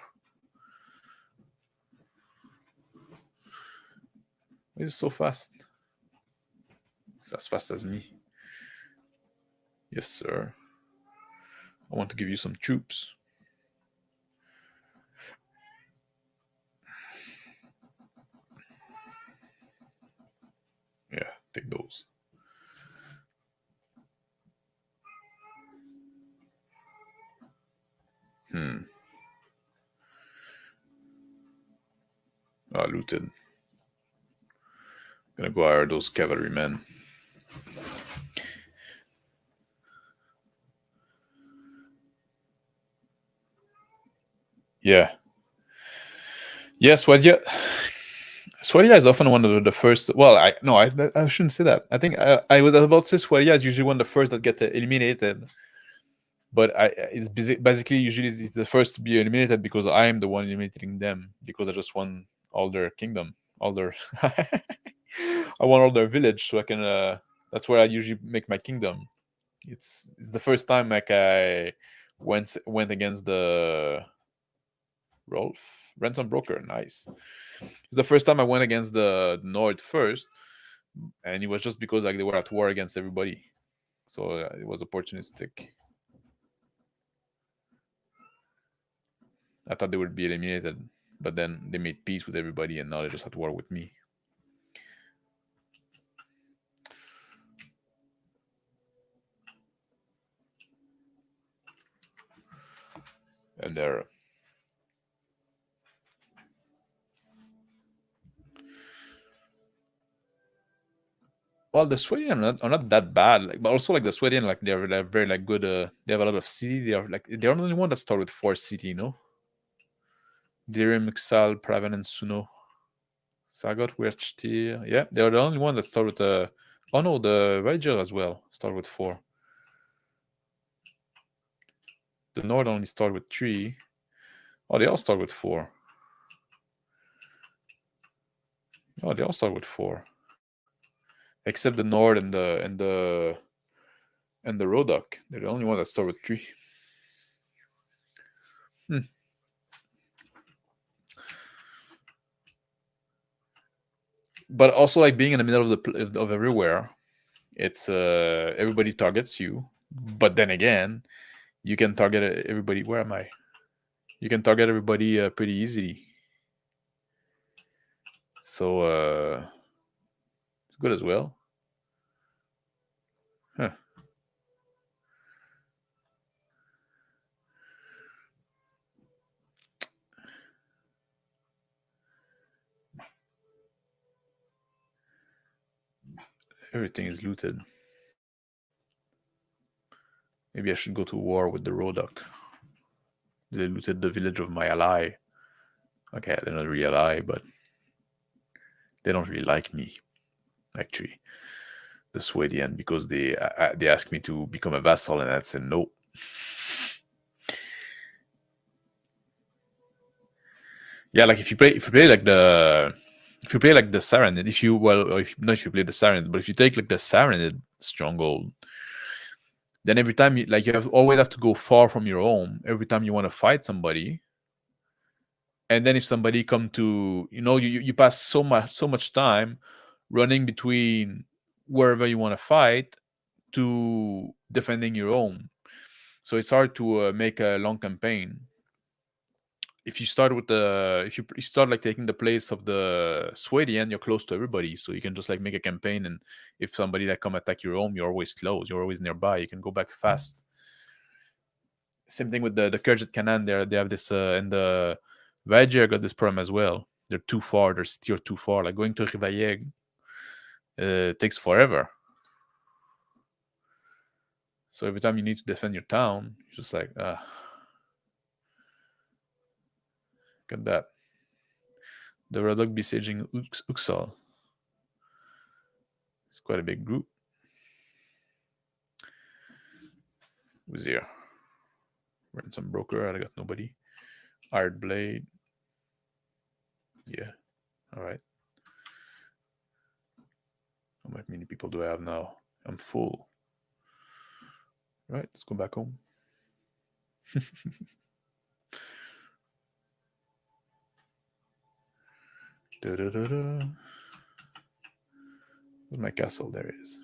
It's so fast. It's as fast as me. Yes, sir. I want to give you some troops. Yeah, take those. Looted. Gonna go hire those cavalrymen. Yeah. Yes, Swadia is often one of the first. Well, I shouldn't say that. I think I was about to say Swadia is usually one of the first that get eliminated. But it's basically usually it's the first to be eliminated because I am the one eliminating them because I just won all their kingdom, all their. I won all their village, so I can. That's where I usually make my kingdom. It's the first time like I went against the Rolf ransom broker. Nice. It's the first time I went against the Nord first, and it was just because like they were at war against everybody, so it was opportunistic. I thought they would be eliminated, but then they made peace with everybody, and now they're just at war with me. And they're well, the Swedian are not that bad, like, but also like the Swedian, like they're very like good. They have a lot of city. They are like they're the only one that start with 4 city, you know. Dirim, Xal, Praven, and Suno. Sagot, Werchtir. Yeah, they're the only one that start with oh no, the Rager as well start with 4. The Nord only start with 3. Oh, they all start with 4. Oh, they all start with 4. Except the Nord and the Rodok. They're the only one that start with 3. But also like being in the middle of everywhere, it's everybody targets you. But then again, you can target everybody. Where am I? You can target everybody pretty easily. So it's good as well. Huh. Everything is looted. Maybe I should go to war with the Rodok. They looted the village of my ally. Okay, they're not really ally, but they don't really like me, actually. The Swedian, because they asked me to become a vassal, and I said no. Yeah, like if you play like the Saranid, if you not if you play the Saranid, but if you take like the Saranid stronghold, then every time you always have to go far from your home every time you want to fight somebody. And then if somebody come to you pass so much time running between wherever you want to fight to defending your home. So it's hard to make a long campaign. If you start with if you start like taking the place of the Swedian, you're close to everybody, so you can just like make a campaign, and if somebody that come attack your home, you're always close, you're always nearby, you can go back fast. Same thing with the Kurjat Kanan. They have this, and the Vajer got this problem as well. They're too far. Their city are too far. Like going to Rivayeg takes forever. So every time you need to defend your town, it's just like Look at that. The Rodok besieging Uxal. It's quite a big group. Who's here? Ransom Broker. I got nobody. Iron Blade. Yeah. All right. How many people do I have now? I'm full. All right. Let's go back home. Where's my castle? There it is.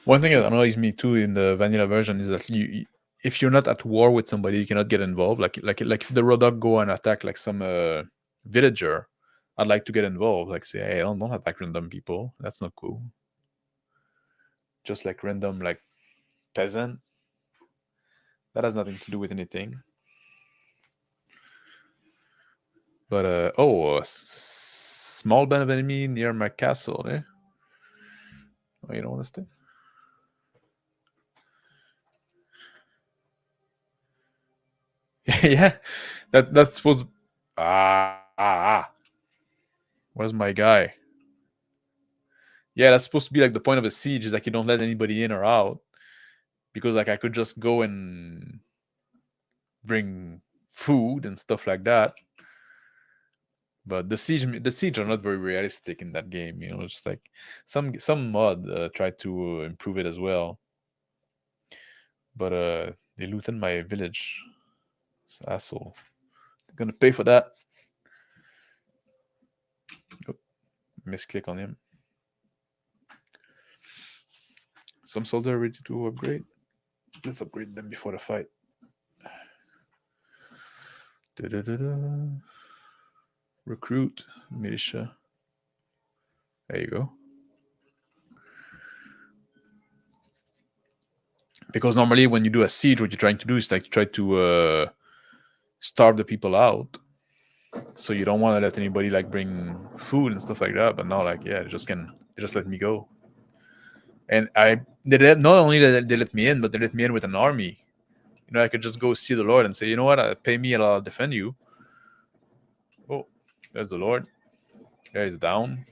One thing that annoys me too in the vanilla version is that if you're not at war with somebody, you cannot get involved. Like if the Rodok go and attack like some villager, I'd like to get involved. Like say, hey, don't attack random people. That's not cool. Just like random like peasant. That has nothing to do with anything. But small band of enemy near my castle, eh? Oh, you don't want to stay? Yeah, that's supposed. Where's my guy? Yeah, that's supposed to be like the point of a siege is like you don't let anybody in or out because like I could just go and bring food and stuff like that. But the siege are not very realistic in that game. You know, it's like some mod tried to improve it as well, but they looted my village. It's an asshole. They're gonna pay for that. Oh, misclick on him. Some soldier ready to upgrade. Let's upgrade them before the fight. Da-da-da-da. Recruit militia. There you go. Because normally when you do a siege, what you're trying to do is like you try to starve the people out. So you don't want to let anybody like bring food and stuff like that. But now, like, yeah, they just let me go. And not only that they let me in, but they let me in with an army. You know, I could just go see the Lord and say, you know what, pay me and I'll defend you. Oh, there's the Lord. Yeah, he's down.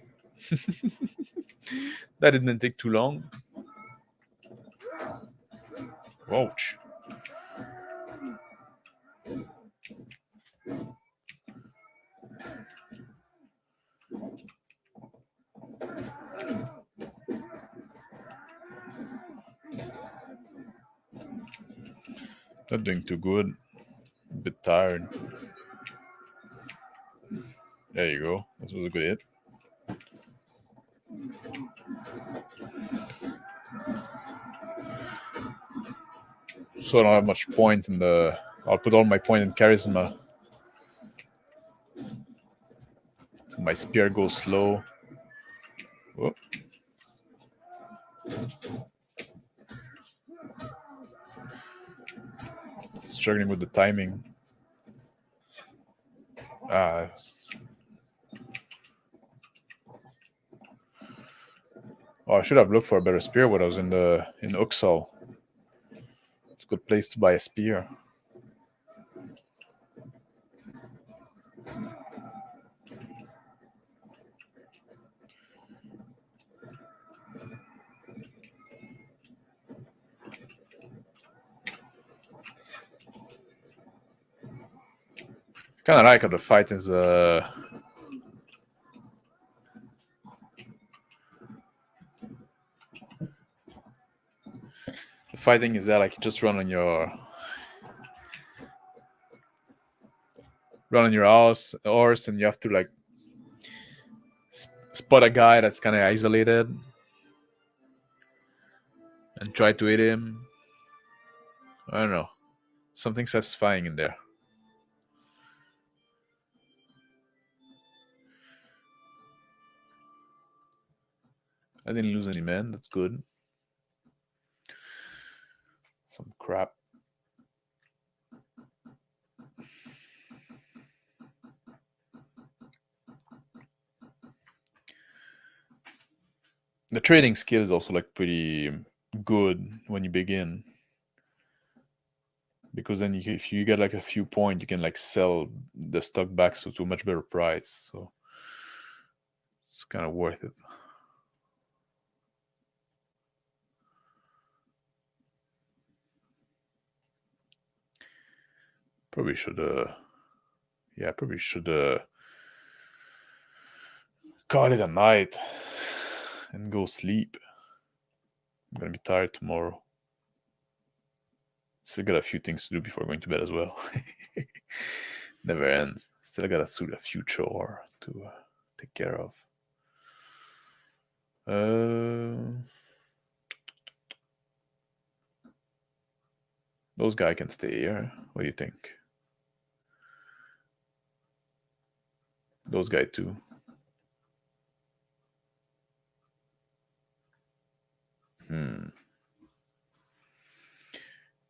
That didn't take too long. Ouch. Not doing too good. A bit tired. There you go. This was a good hit. So I don't have much point in the. I'll put all my point in charisma. So my spear goes slow. Whoop. Struggling with the timing. Oh, I should have looked for a better spear when I was in Uxal. It's a good place to buy a spear. Kind of like how the fight is. The fighting is that like you just run on your horse, and you have to like spot a guy that's kind of isolated and try to hit him. I don't know. Something satisfying in there. I didn't lose any men. That's good. Some crap. The trading skill is also like pretty good when you begin, because then if you get like a few points, you can like sell the stock back to a much better price. So it's kind of worth it. Probably should call it a night and go sleep. I'm gonna be tired tomorrow. Still got a few things to do before going to bed as well. Never ends. Still got a few chores to take care of. Those guys can stay here. What do you think? Those guys too.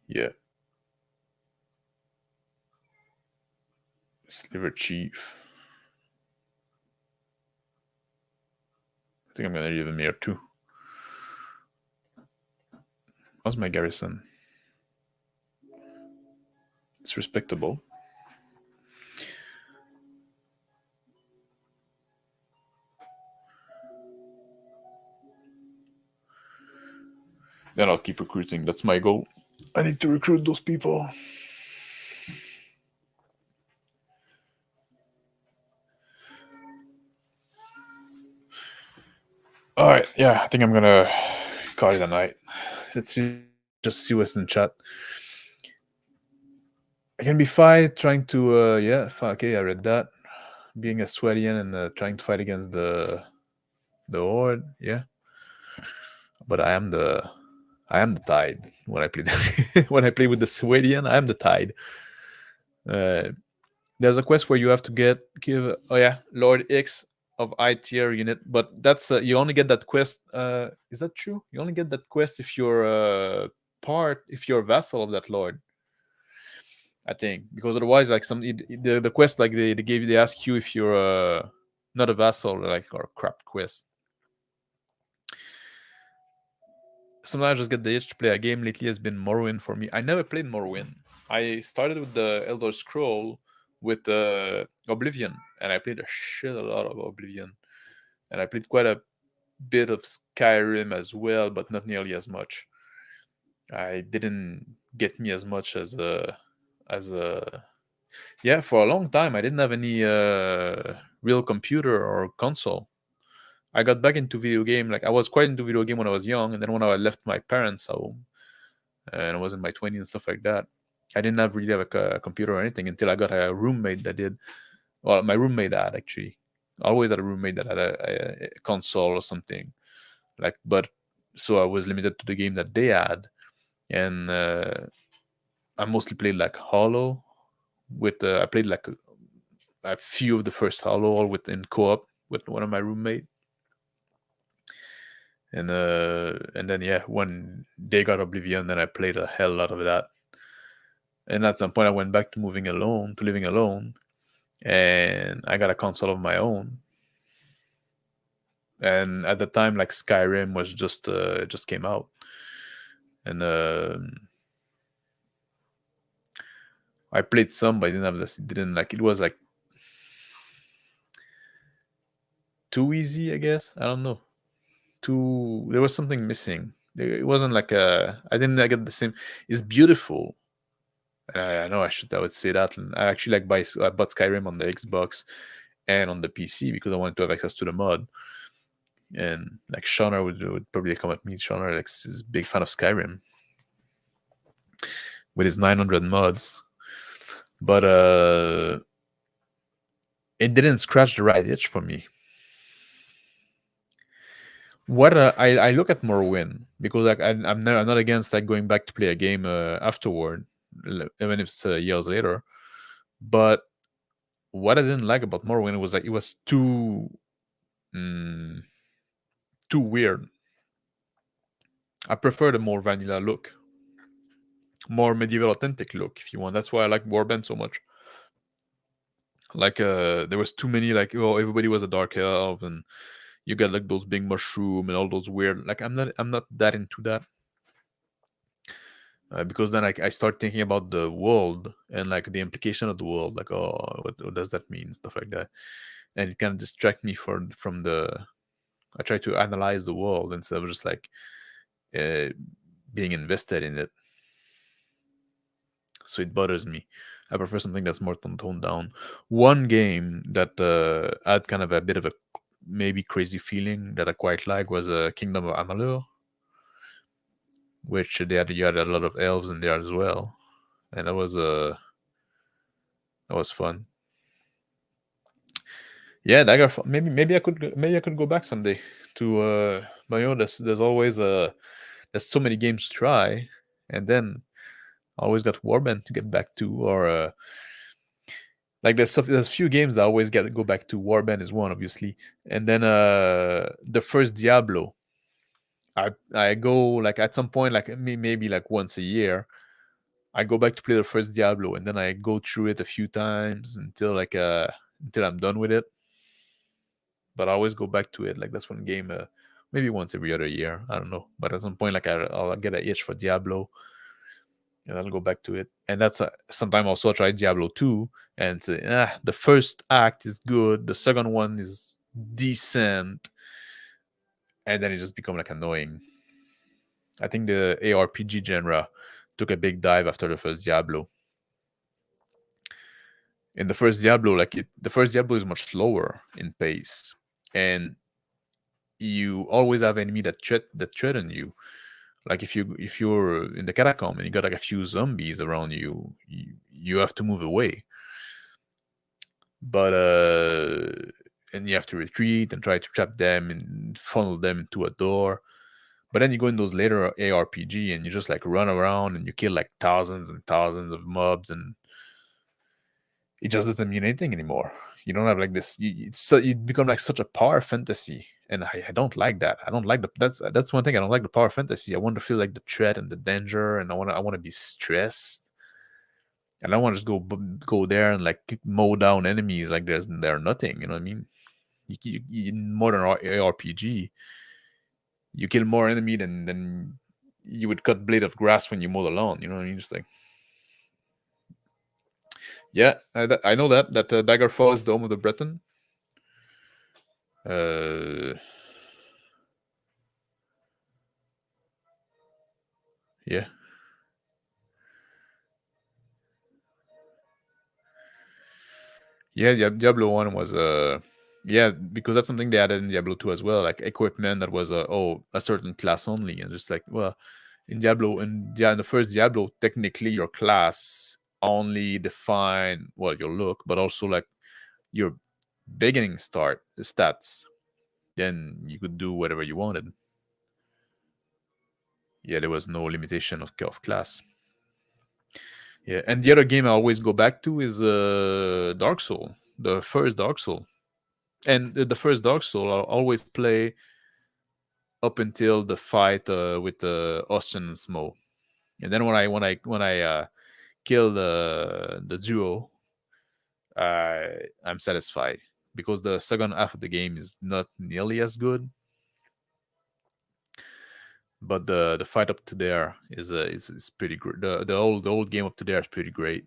Yeah. Sliver Chief. I think I'm gonna leave him here too. How's my garrison? It's respectable. then I'll keep recruiting. That's my goal. I need to recruit those people. All right, yeah, I think I'm gonna call it a night. Let's see, just see what's in chat. I can be fight trying to okay, I read that. Being a Swedian and trying to fight against the Horde, yeah. But I am the Tide when I play this. When I play with the Swedian, I am the Tide. Uh, there's a quest where you have to give Lord X of I tier unit, but that's you only get that quest. Is that true? You only get that quest if you're if you're a vassal of that lord. I think because otherwise, like the quest, like they ask you if you're not a vassal, like, or crap quest. Sometimes I just get the itch to play a game. Lately has been Morrowind for me. I never played Morrowind. I started with the Elder Scroll with Oblivion, and I played a shit a lot of Oblivion, and I played quite a bit of Skyrim as well, but not nearly as much. I didn't get me as much as a yeah, for a long time I didn't have any real computer or console. I got back into video game, like I was quite into video game when I was young, and then when I left my parents' home and I was in my 20s and stuff like that, I didn't really have a computer or anything until I got a roommate that did. Well, my roommate had actually. I always had a roommate that had a console or something, like. But so I was limited to the game that they had, and I mostly played like Hollow. With I played like a few of the first Hollow, all in co-op with one of my roommate. And then yeah, when they got Oblivion, then I played a hell lot of that. And at some point, I went back to living alone, and I got a console of my own. And at the time, like Skyrim was just came out, and I played some, but I didn't have this. Didn't like it was like too easy, I guess. I don't know. There was something missing. It wasn't like I didn't get the same. It's beautiful. I know I would say that. And I actually I bought Skyrim on the Xbox and on the PC because I wanted to have access to the mod. And like Shauna would probably come at me. Shauna like is a big fan of Skyrim with his 900 mods, but it didn't scratch the right itch for me. What I look at Morrowind because like I'm not against like going back to play a game afterward, even if it's years later. But what I didn't like about Morrowind was like it was too weird. I prefer the more vanilla look, more medieval authentic look, if you want. That's why I like Warband so much. Like there was too many like everybody was a dark elf and you get like those big mushroom and all those weird like I'm not that into that. Because then I start thinking about the world and like the implication of the world, like what does that mean, stuff like that, and it kind of distract me from the. I try to analyze the world instead of just like being invested in it. So it bothers me. I prefer something that's more toned down. One game that had kind of a bit of a maybe crazy feeling that I quite like was Kingdom of Amalur, which you had a lot of elves in there as well, and that was fun. Yeah, Dagger. Maybe I could go back someday to but you know there's always there's so many games to try, and then I always got Warband to get back to, or like there's a few games that I always go back to. Warband is one, obviously, and then the first Diablo. I go like at some point like maybe like once a year. I go back to play the first Diablo, and then I go through it a few times until I'm done with it. But I always go back to it. Like that's one game, maybe once every other year. I don't know. But at some point, like I'll get an itch for Diablo, and I'll go back to it. And that's sometimes also I try Diablo 2 and say, the first act is good, the second one is decent, and then it just become like annoying. I think the ARPG genre took a big dive after the first Diablo. In the first Diablo, the first Diablo is much slower in pace, and you always have enemy that threaten you. Like if you're in the catacomb and you got like a few zombies around you, you have to move away. But and you have to retreat and try to trap them and funnel them into a door. But then you go in those later ARPG and you just like run around and you kill like thousands and thousands of mobs, and it just doesn't mean anything anymore. You don't have like this. You become like such a power fantasy, and I don't like that. I don't like that's one thing I don't like the power fantasy. I want to feel like the threat and the danger, and I want to be stressed, and I want to just go there and like mow down enemies like they're nothing. You know what I mean? In modern ARPG, you kill more enemy than you would cut blade of grass when you mow the lawn. You know what I mean? Just like yeah, I know that Daggerfall is the home of the Breton. Yeah. Yeah, Diablo 1 was yeah, because that's something they added in Diablo 2 as well, like equipment that was a certain class only, and just like, well, in the first Diablo, technically your class only define, well, your look, but also like your beginning start stats. Then you could do whatever you wanted. Yeah, there was no limitation of class. Yeah, and the other game I always go back to is Dark Soul, the first Dark Soul. And the first Dark Soul I'll always play up until the fight with Austin and Smo. And then when I kill the duo, I'm satisfied because the second half of the game is not nearly as good. But the fight up to there is pretty great. The old game up to there is pretty great.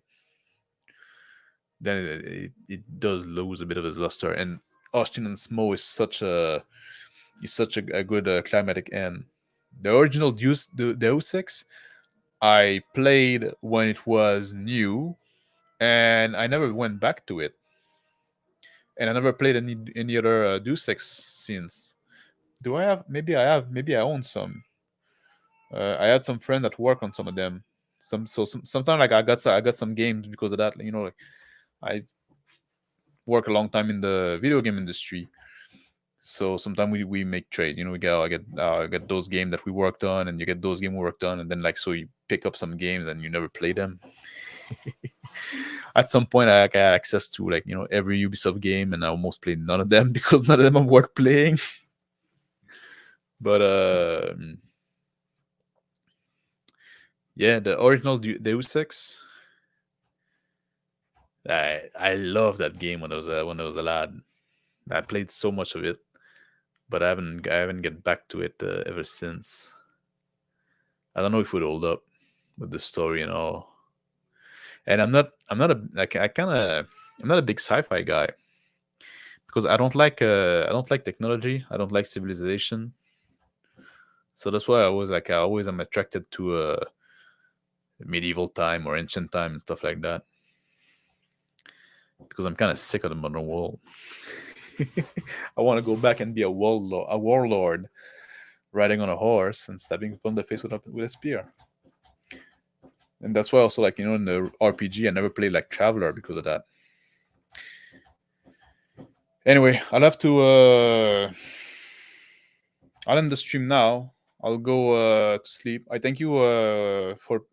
Then it does lose a bit of its luster, and Austin and Smo is such a good climatic end. The original Deus Ex I played when it was new, and I never went back to it, and I never played any other Deus Ex since. Do I have? Maybe I have. Maybe I own some. I had some friends that work on some of them. Sometimes like I got some games because of that. Like I work a long time in the video game industry. So sometimes we make trades. We get those games that we worked on, and you get those games we worked on, and then like so you pick up some games and you never play them. At some point, I had access to like every Ubisoft game, and I almost played none of them because none of them are worth playing. But yeah, the original Deus Ex. I love that game when I was a lad. I played so much of it, but I haven't get back to it ever since. I don't know if it would hold up with the story and all. And I'm not a like I kind of I'm not a big sci-fi guy because I don't like technology. I don't like civilization. So that's why I always am attracted to medieval time or ancient time and stuff like that because I'm kind of sick of the modern world. I want to go back and be a warlord riding on a horse and stabbing people in the face with a spear. And that's why also like in the RPG I never played like Traveler because of that. Anyway, I'll end the stream now. I'll go to sleep. I thank you for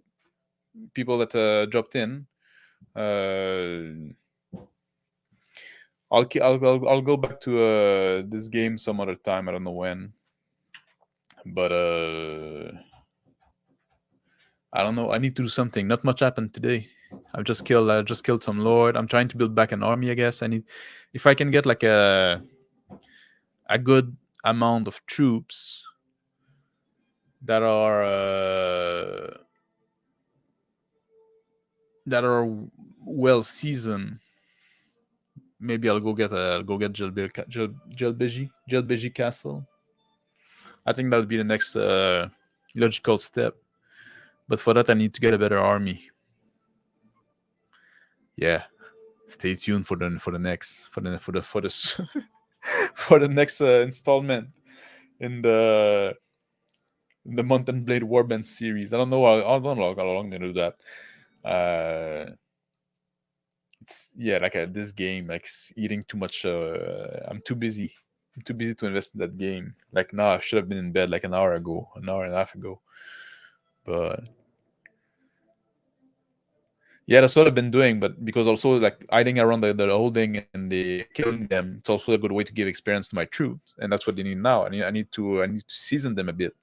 people that dropped in. I'll go back to this game some other time. I don't know when, but I don't know. I need to do something. Not much happened today. I just killed some lord. I'm trying to build back an army. I guess I need, if I can get like a good amount of troops that are well seasoned. Maybe I'll go get Jelbeji Castle. I think that'll be the next logical step. But for that, I need to get a better army. Yeah, stay tuned for the next for the next installment in the Mountain Blade Warband series. I don't know how long they do that. It's like this game, like eating too much. I'm too busy. I'm too busy to invest in that game. Like now, I should have been in bed like an hour and a half ago. But yeah, that's what I've been doing. But because also like hiding around the holding and the killing them, it's also a good way to give experience to my troops, and that's what they need now. I need to season them a bit.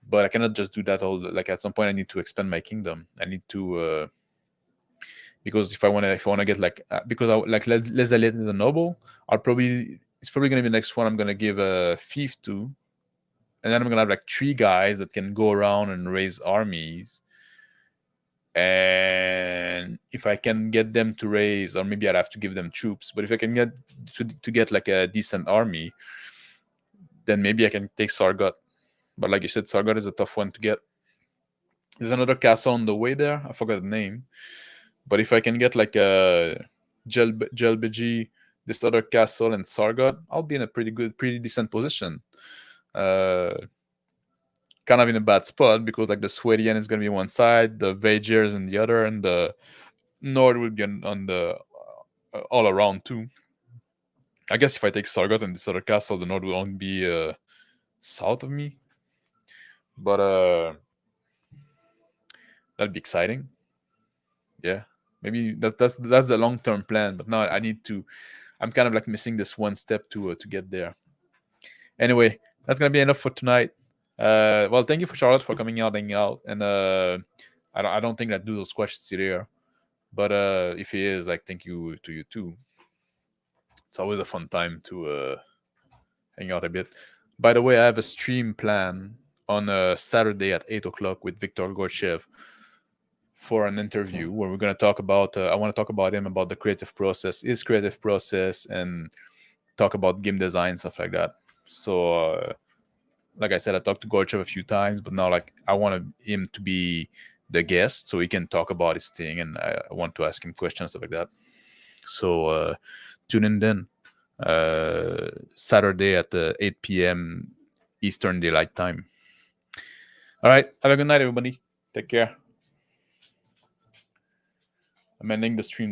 But I cannot just do that all. Like at some point, I need to expand my kingdom. I need to because if I wanna get like because like Les Alliés is a noble, it's probably gonna be the next one I'm gonna give a fief to, and then I'm gonna have like 3 guys that can go around and raise armies. And if I can get them to raise, or maybe I'd have to give them troops, but if I can get to get like a decent army, then maybe I can take Sargot. But like you said, Sargot is a tough one to get. There's another castle on the way there. I forgot the name. But if I can get like a Jelbeji, this other castle, and Sargot, I'll be in a pretty decent position. Kind of in a bad spot because like the Swedian is going to be one side, the Vagers in the other, and the Nord will be on the all around too. I guess if I take Sargot and this other castle, the Nord will only be south of me. But that'd be exciting. Yeah, maybe that's the long-term plan. But now I need to. I'm kind of like missing this one step to get there. Anyway, that's gonna be enough for tonight. Well, thank you for Charlotte for coming out, hanging out, and I don't think that Doodle's questions is here, but if he is, like, thank you to you too. It's always a fun time to hang out a bit. By the way, I have a stream plan on a Saturday at 8 o'clock with Viktor Gorchev for an interview where we're going to talk about I want to talk about him, about the creative process, his creative process, and talk about game design, stuff like that. So like I said, I talked to Gorchev a few times, but now like I want him to be the guest so he can talk about his thing, and I want to ask him questions, stuff like that. So tune in then. Saturday at 8 p.m. Eastern Daylight Time. All right. Have a good night, everybody. Take care. I'm ending the stream now.